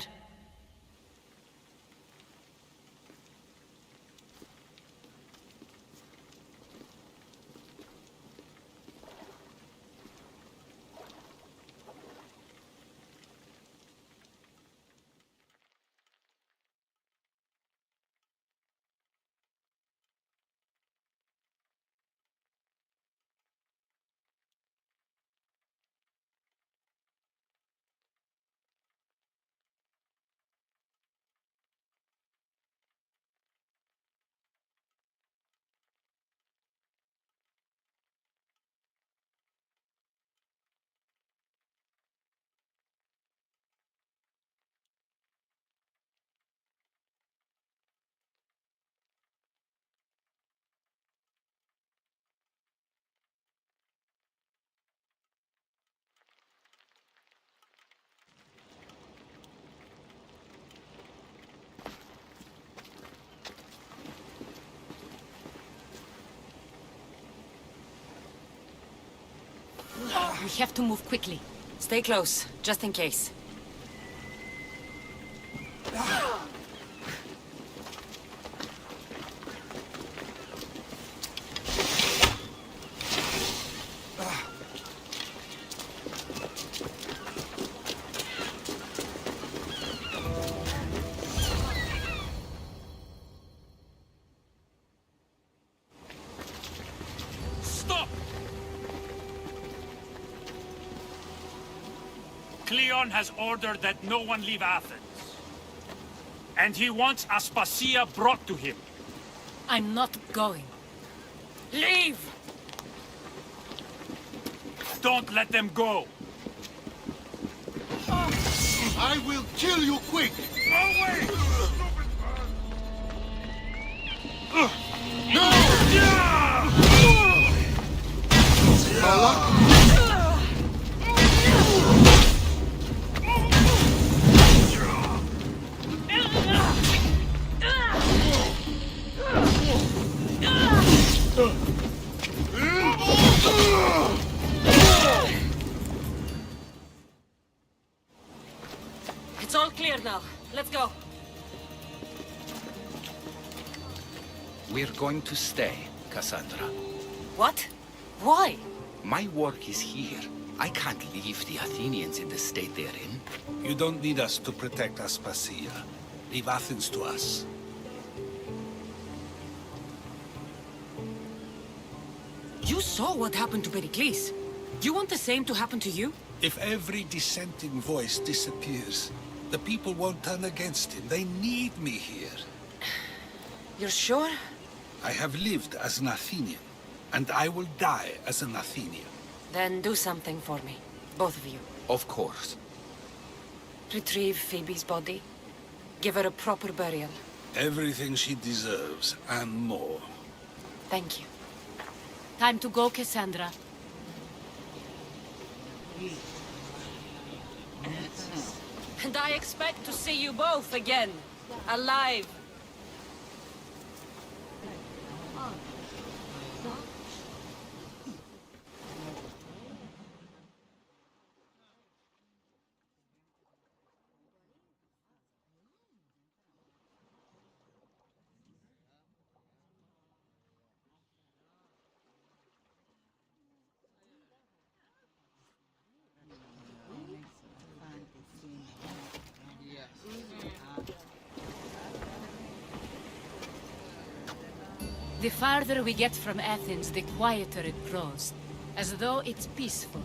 We have to move quickly. Stay close, just in case. Stop! Cleon has ordered that no one leave Athens. And he wants Aspasia brought to him. I'm not going. Leave! Don't let them go! I will kill you quick! Go away! No! Mala? It's all clear now. Let's go. We're going to stay, Cassandra. What? Why? My work is here. I can't leave the Athenians in the state they're in. You don't need us to protect Aspasia. Leave Athens to us. You saw what happened to Pericles. You want the same to happen to you? If every dissenting voice disappears, the people won't turn against him. They need me here. You're sure? I have lived as an Athenian, and I will die as an Athenian. Then do something for me. Both of you. Of course. Retrieve Phoebe's body. Give her a proper burial. Everything she deserves, and more. Thank you. Time to go, Cassandra. And I expect to see you both again, alive. The farther we get from Athens, the quieter it grows. As though it's peaceful.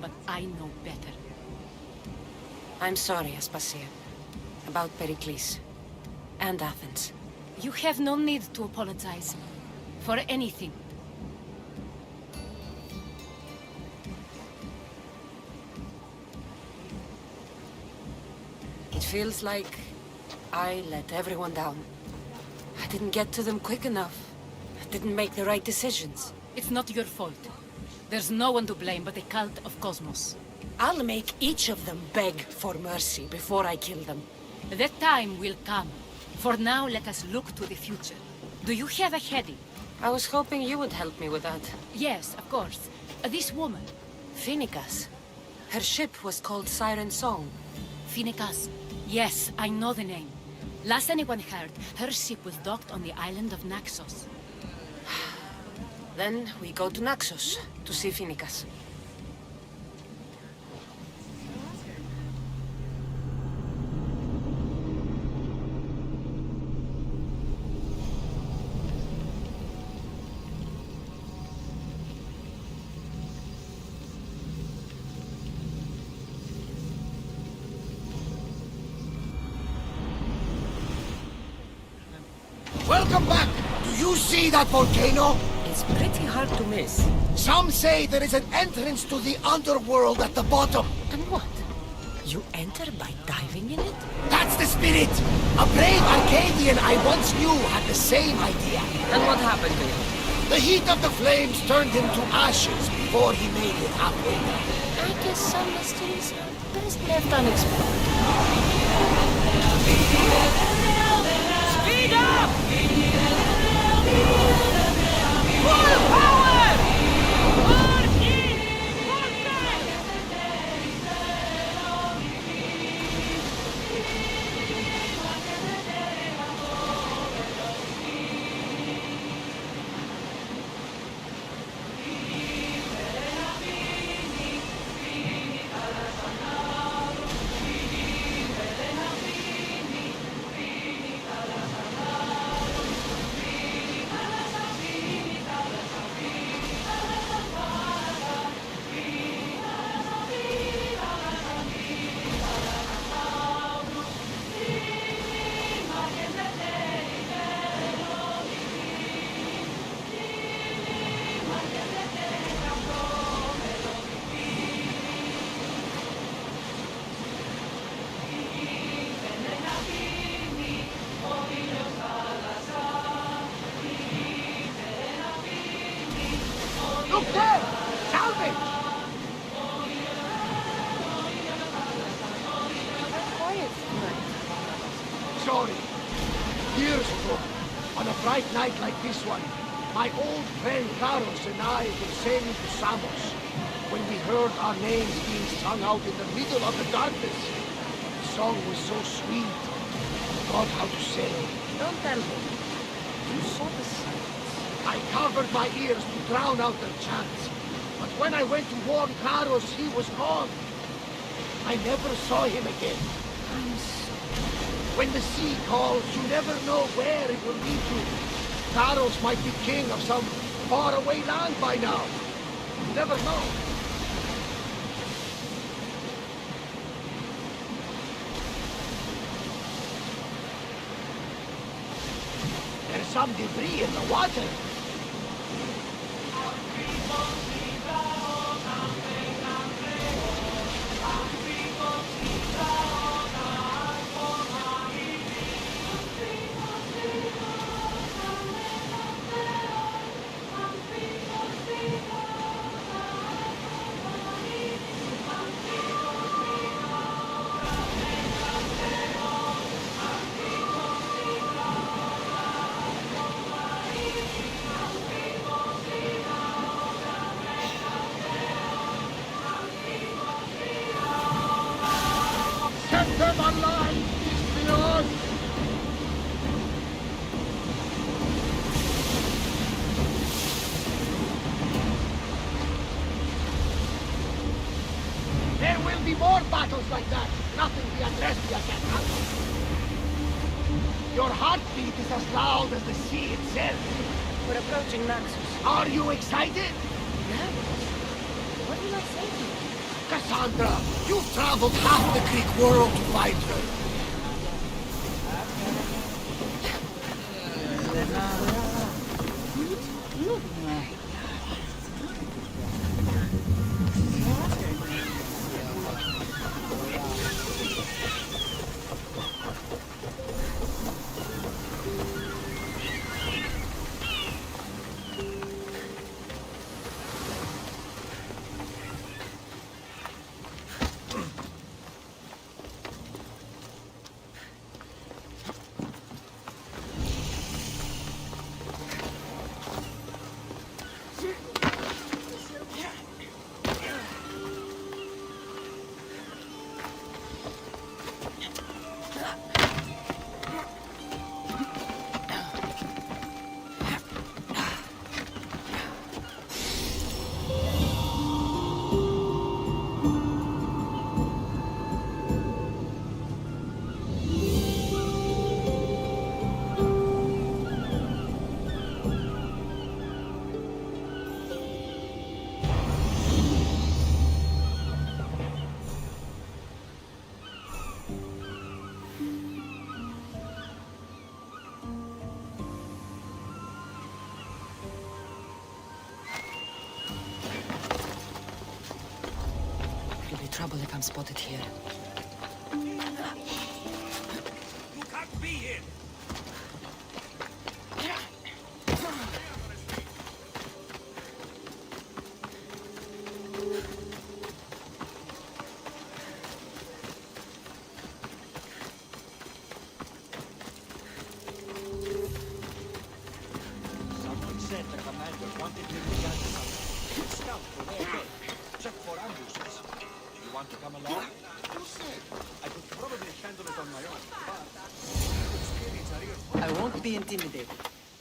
But I know better. I'm sorry, Aspasia. About Pericles. And Athens. You have no need to apologize. For anything. It feels like I let everyone down. I didn't get to them quick enough. I didn't make the right decisions. It's not your fault. There's no one to blame but the cult of Cosmos. I'll make each of them beg for mercy before I kill them. That time will come. For now, let us look to the future. Do you have a heading? I was hoping you would help me with that. Yes, of course. This woman. Phoenicas. Her ship was called Siren Song. Phoenicas. Yes, I know the name. Last anyone heard, her ship was docked on the island of Naxos. Then we go to Naxos to see Phoenicas. Welcome back! Do you see that volcano? It's pretty hard to miss. Some say there is an entrance to the underworld at the bottom. And what? You enter by diving in it? That's the spirit! A brave Arcadian I once knew had the same idea. And what happened to him? The heat of the flames turned him to ashes before he made it halfway down. I guess some mysteries are best left unexplored. Speed up! Full power! More heat! More time! Look there! Salvage! Quiet tonight. Sorry. Years ago, on a bright night like this one, my old friend Karos and I were sailing to Samos when we heard our names being sung out in the middle of the darkness. The song was so sweet, I forgot how to say. Don't tell me. You saw the sights. I covered my ears to drown out their chants. But when I went to warn Karos, he was gone. I never saw him again. I'm sorry. When the sea calls, you never know where it will lead you. Karos might be king of some faraway land by now. You never know. There's some debris in the water. battles like that, nothing the Andrestia can handle. Your heartbeat is as loud as the sea itself. We're approaching Naxos. Are you excited? Yes. What will I say to you? Cassandra, you've traveled half the Greek world to find her. Trouble if I'm spotted here. You can't be here! Someone said the commander wanted me to gather something. Scout for their day. Check for ambushes. You want to come along? I could probably handle it on my own, but... I won't be intimidated.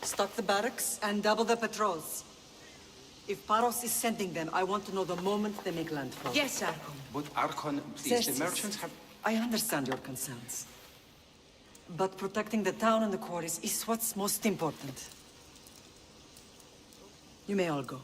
Stock the barracks and double the patrols. If Paros is sending them, I want to know the moment they make landfall. Yes, Archon. But Archon, please, the Xerxes, merchants have... I understand your concerns. But protecting the town and the quarries is what's most important. You may all go.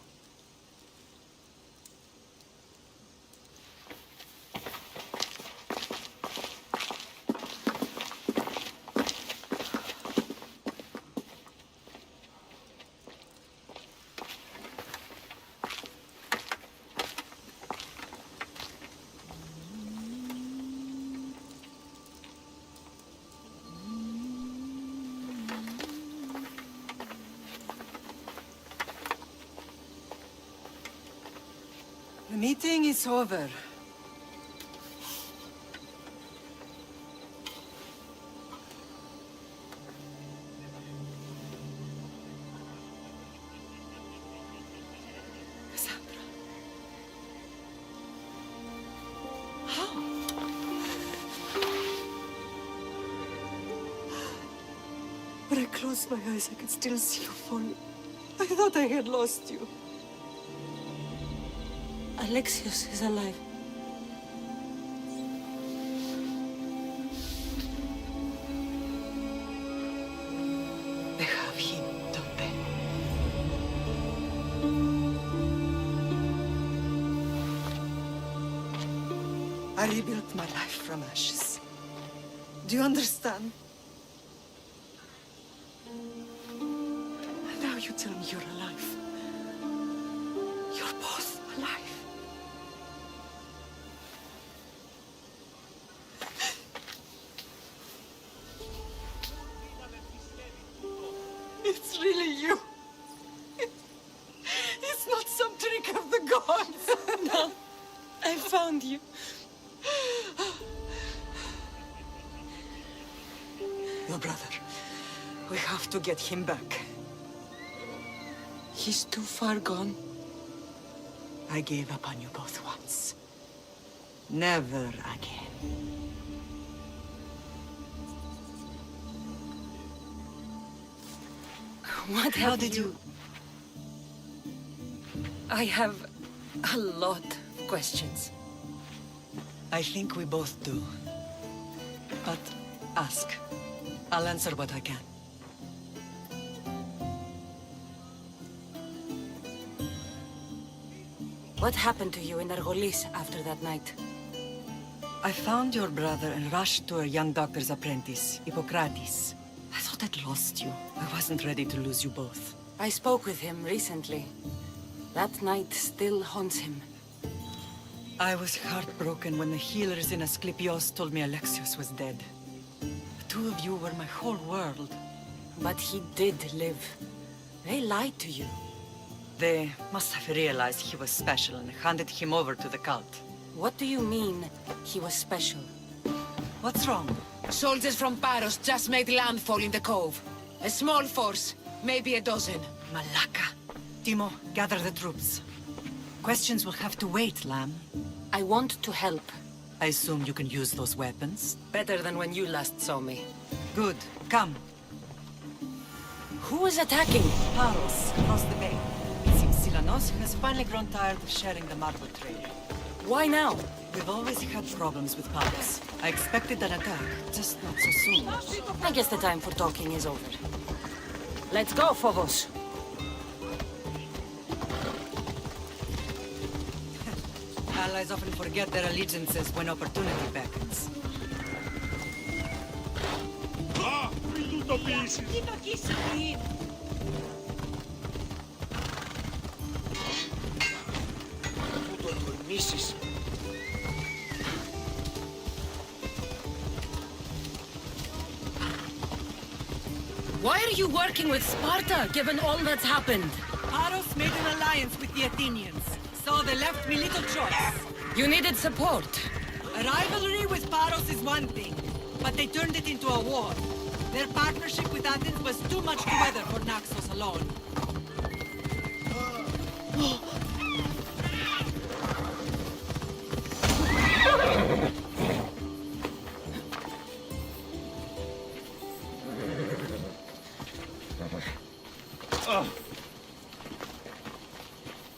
The meeting is over. Cassandra. How? When I closed my eyes, I could still see you fall. I thought I had lost you. Alexios is alive. They have him, don't they? I rebuilt my life from ashes. Do you understand? And now you tell me you're alive. You're both alive. It's really you. It's not some trick of the gods. No, I found you. Your brother. We have to get him back. He's too far gone. I gave up on you both once. Never again. What How have did you... I have a lot of questions. I think we both do. But ask. I'll answer what I can. What happened to you in Argolis after that night? I found your brother and rushed to a young doctor's apprentice, Hippocrates. I thought I'd lost you. I wasn't ready to lose you both. I spoke with him recently. That night still haunts him. I was heartbroken when the healers in Asclepios told me Alexios was dead. The two of you were my whole world. But he did live. They lied to you. They must have realized he was special and handed him over to the cult. What do you mean, he was special? What's wrong? Soldiers from Paros just made landfall in the cove. A small force, maybe a dozen. Malaka. Timo, gather the troops. Questions will have to wait, Lamb. I want to help. I assume you can use those weapons? Better than when you last saw me. Good. Come. Who is attacking? Paros, across the bay. It seems Silanos has finally grown tired of sharing the marble trade. Why now? We've always had problems with Paros. I expected an attack, just not so soon. I guess the time for talking is over. Let's go, Phobos. Allies often forget their allegiances when opportunity beckons. Why are you working with Sparta, given all that's happened? Paros made an alliance with the Athenians, so they left me little choice. You needed support. A rivalry with Paros is one thing, but they turned it into a war. Their partnership with Athens was too much to weather for Naxos alone.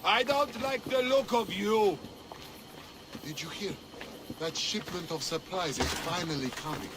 I don't like the look of you. Did you hear? That shipment of supplies is finally coming.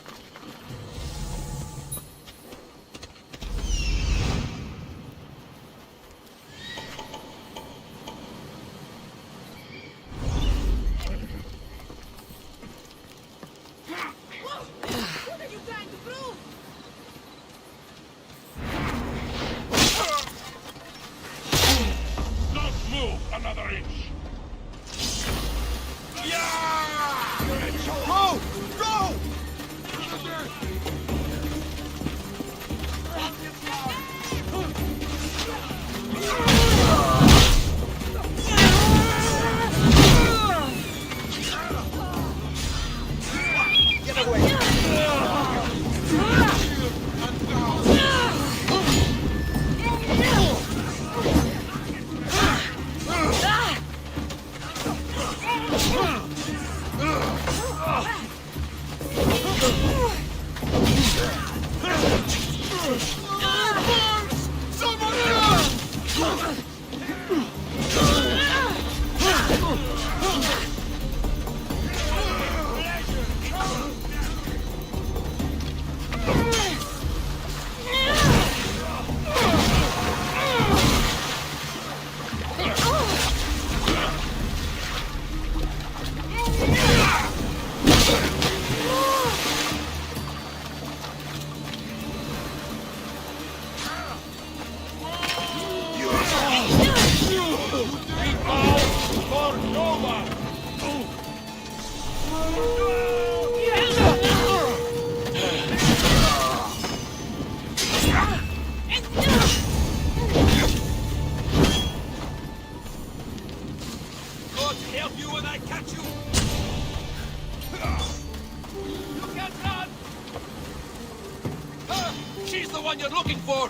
She's the one you're looking for!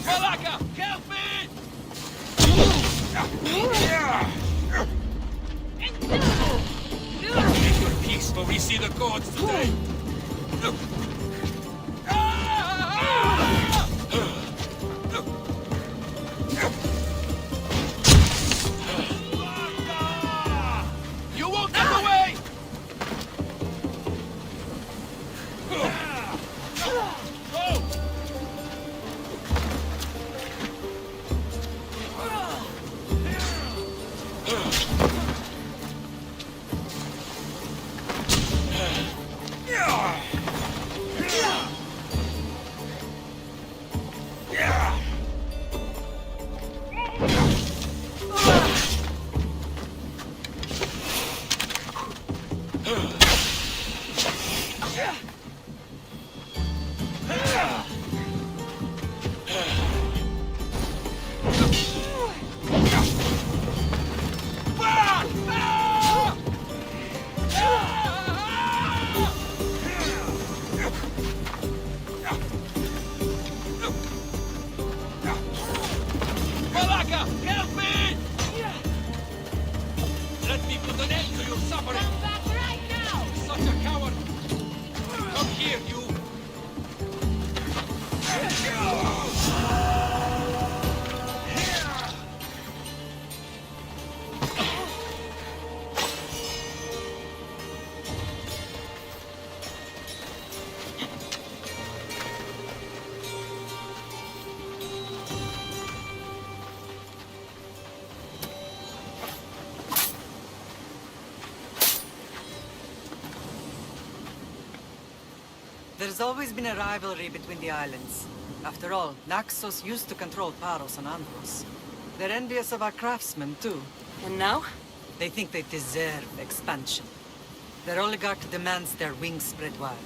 Malaka, help me! Make your peace for we see the gods today! There's always been a rivalry between the islands. After all, Naxos used to control Paros and Andros. They're envious of our craftsmen, too. And now? They think they deserve expansion. Their oligarch demands their wings spread wide.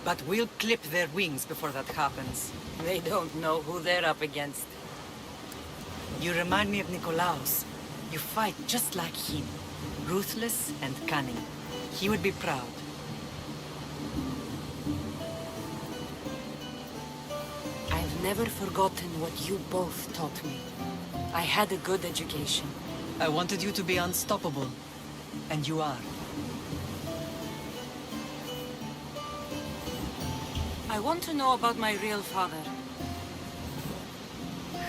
But we'll clip their wings before that happens. They don't know who they're up against. You remind me of Nikolaos. You fight just like him. Ruthless and cunning. He would be proud. I've never forgotten what you both taught me. I had a good education. I wanted you to be unstoppable. And you are. I want to know about my real father.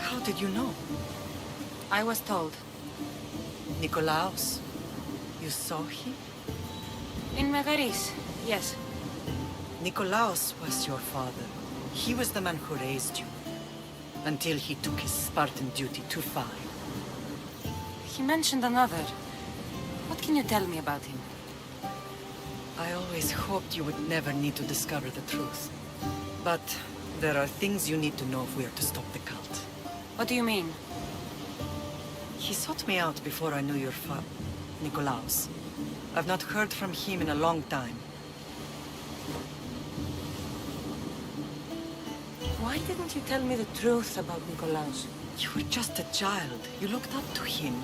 How did you know? I was told. Nikolaos? You saw him? In Megaris, yes. Nikolaos was your father. He was the man who raised you. Until he took his Spartan duty too far. He mentioned another. What can you tell me about him? I always hoped you would never need to discover the truth. But there are things you need to know if we are to stop the cult. What do you mean? He sought me out before I knew your Nikolaos. I've not heard from him in a long time. Why didn't you tell me the truth about Nikolaos? You were just a child. You looked up to him.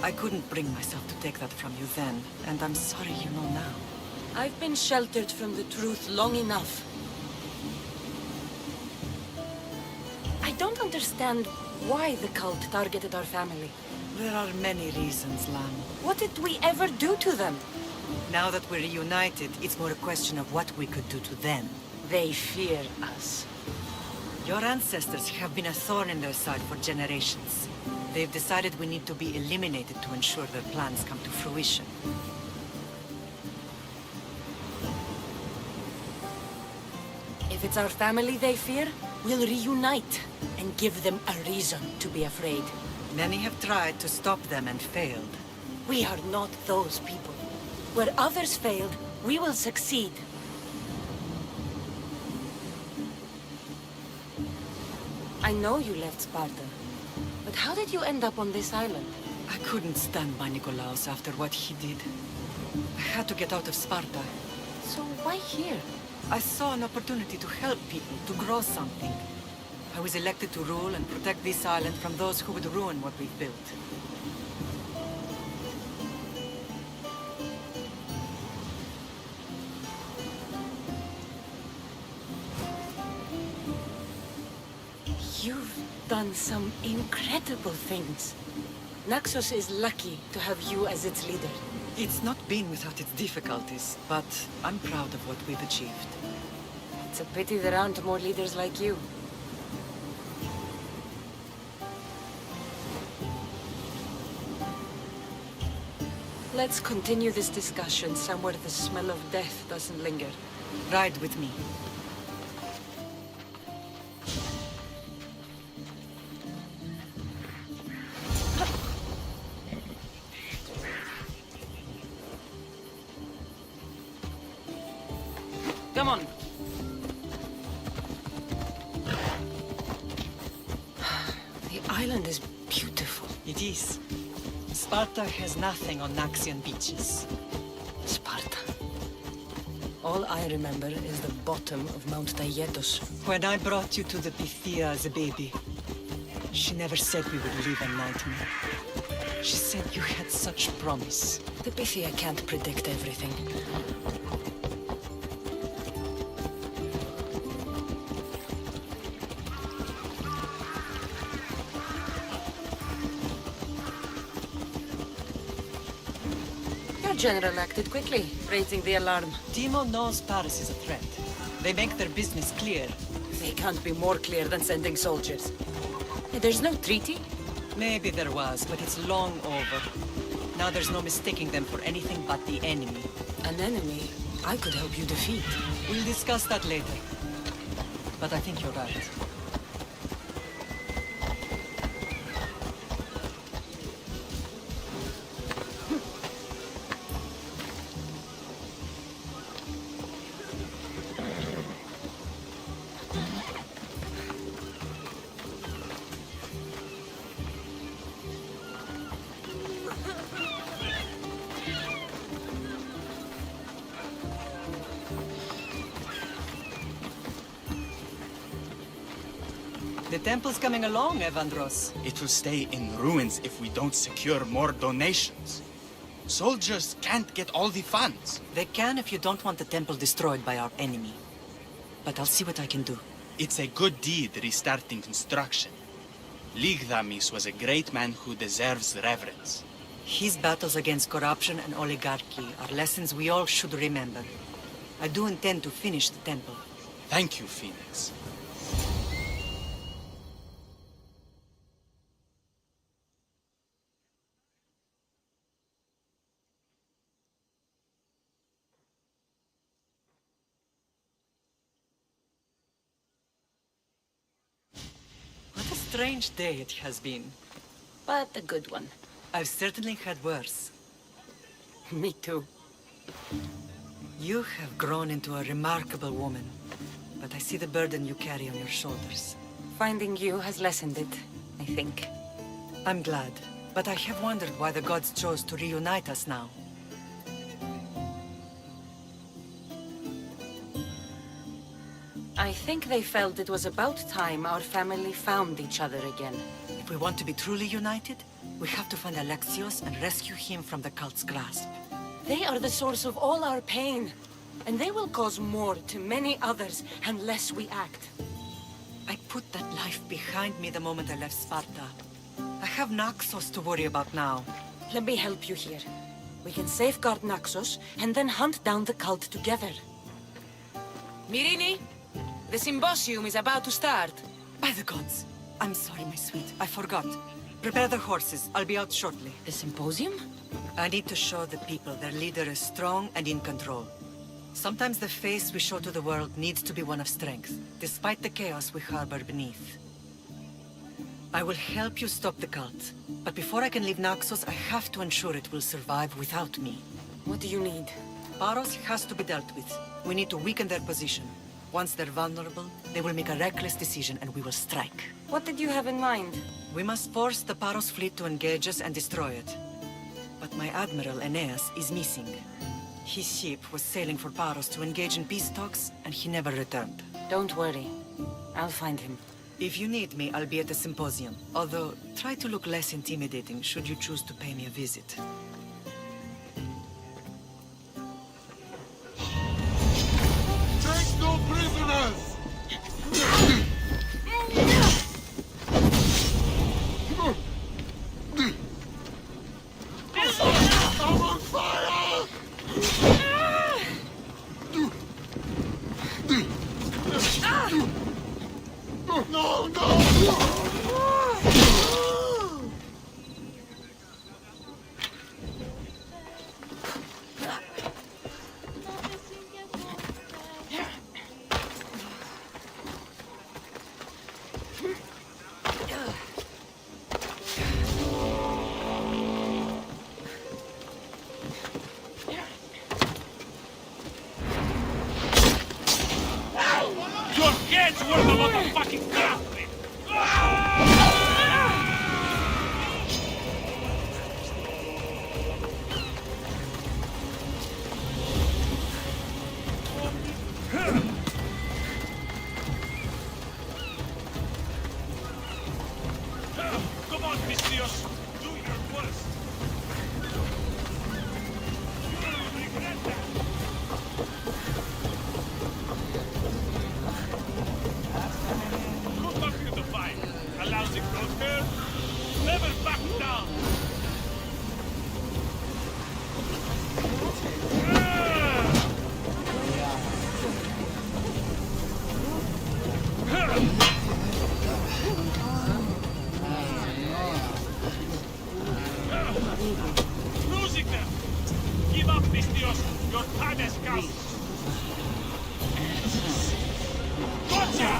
I couldn't bring myself to take that from you then, and I'm sorry you know now. I've been sheltered from the truth long enough. I don't understand why the cult targeted our family. There are many reasons, Lam. What did we ever do to them? Now that we're reunited, it's more a question of what we could do to them. They fear us. Your ancestors have been a thorn in their side for generations. They've decided we need to be eliminated to ensure their plans come to fruition. If it's our family they fear, we'll reunite and give them a reason to be afraid. Many have tried to stop them and failed. We are not those people. Where others failed, we will succeed. I know you left Sparta, but how did you end up on this island? I couldn't stand by Nikolaos after what he did. I had to get out of Sparta. So why here? I saw an opportunity to help people, to grow something. I was elected to rule and protect this island from those who would ruin what we've built. You've done some incredible things. Naxos is lucky to have you as its leader. It's not been without its difficulties, but I'm proud of what we've achieved. It's a pity there aren't more leaders like you. Let's continue this discussion somewhere the smell of death doesn't linger. Ride with me. Come on. The island is beautiful. It is. Sparta has nothing on Naxian beaches. Sparta. All I remember is the bottom of Mount Taygetos. When I brought you to the Pythia as a baby, she never said we would live a nightmare. She said you had such promise. The Pythia can't predict everything. General acted quickly, raising the alarm. Timo knows Paris is a threat. They make their business clear. They can't be more clear than sending soldiers. There's no treaty? Maybe there was, but it's long over. Now there's no mistaking them for anything but the enemy. An enemy I could help you defeat. We'll discuss that later. But I think you're right. The temple's coming along, Evandros. It will stay in ruins if we don't secure more donations. Soldiers can't get all the funds. They can if you don't want the temple destroyed by our enemy. But I'll see what I can do. It's a good deed restarting construction. Ligdamis was a great man who deserves reverence. His battles against corruption and oligarchy are lessons we all should remember. I do intend to finish the temple. Thank you, Phoenix. What a strange day it has been. But a good one. I've certainly had worse. Me too. You have grown into a remarkable woman, but I see the burden you carry on your shoulders. Finding you has lessened it, I think. I'm glad, but I have wondered why the gods chose to reunite us now. I think they felt it was about time our family found each other again. If we want to be truly united, we have to find Alexios and rescue him from the cult's grasp. They are the source of all our pain, and they will cause more to many others unless we act. I put that life behind me the moment I left Sparta. I have Naxos to worry about now. Let me help you here. We can safeguard Naxos and then hunt down the cult together. Myrrine, the symposium is about to start. By the gods. I'm sorry, my sweet. I forgot. Prepare the horses. I'll be out shortly. The symposium? I need to show the people their leader is strong and in control. Sometimes the face we show to the world needs to be one of strength, despite the chaos we harbor beneath. I will help you stop the cult, but before I can leave Naxos, I have to ensure it will survive without me. What do you need? Paros has to be dealt with. We need to weaken their position. Once they're vulnerable, they will make a reckless decision and we will strike. What did you have in mind? We must force the Paros fleet to engage us and destroy it. But my admiral, Aeneas, is missing. His ship was sailing for Paros to engage in peace talks, and he never returned. Don't worry. I'll find him. If you need me, I'll be at the symposium. Although, try to look less intimidating should you choose to pay me a visit. Take no prisoners! I'm on fire! No, no! Your head's worth a lot of fucking crap! Come on, Mistios! Do your worst! You will regret that! Go back to the fight. A lousy crosshair. Never back down. Losing them. Give up, Mistios. Your time has come. Gotcha!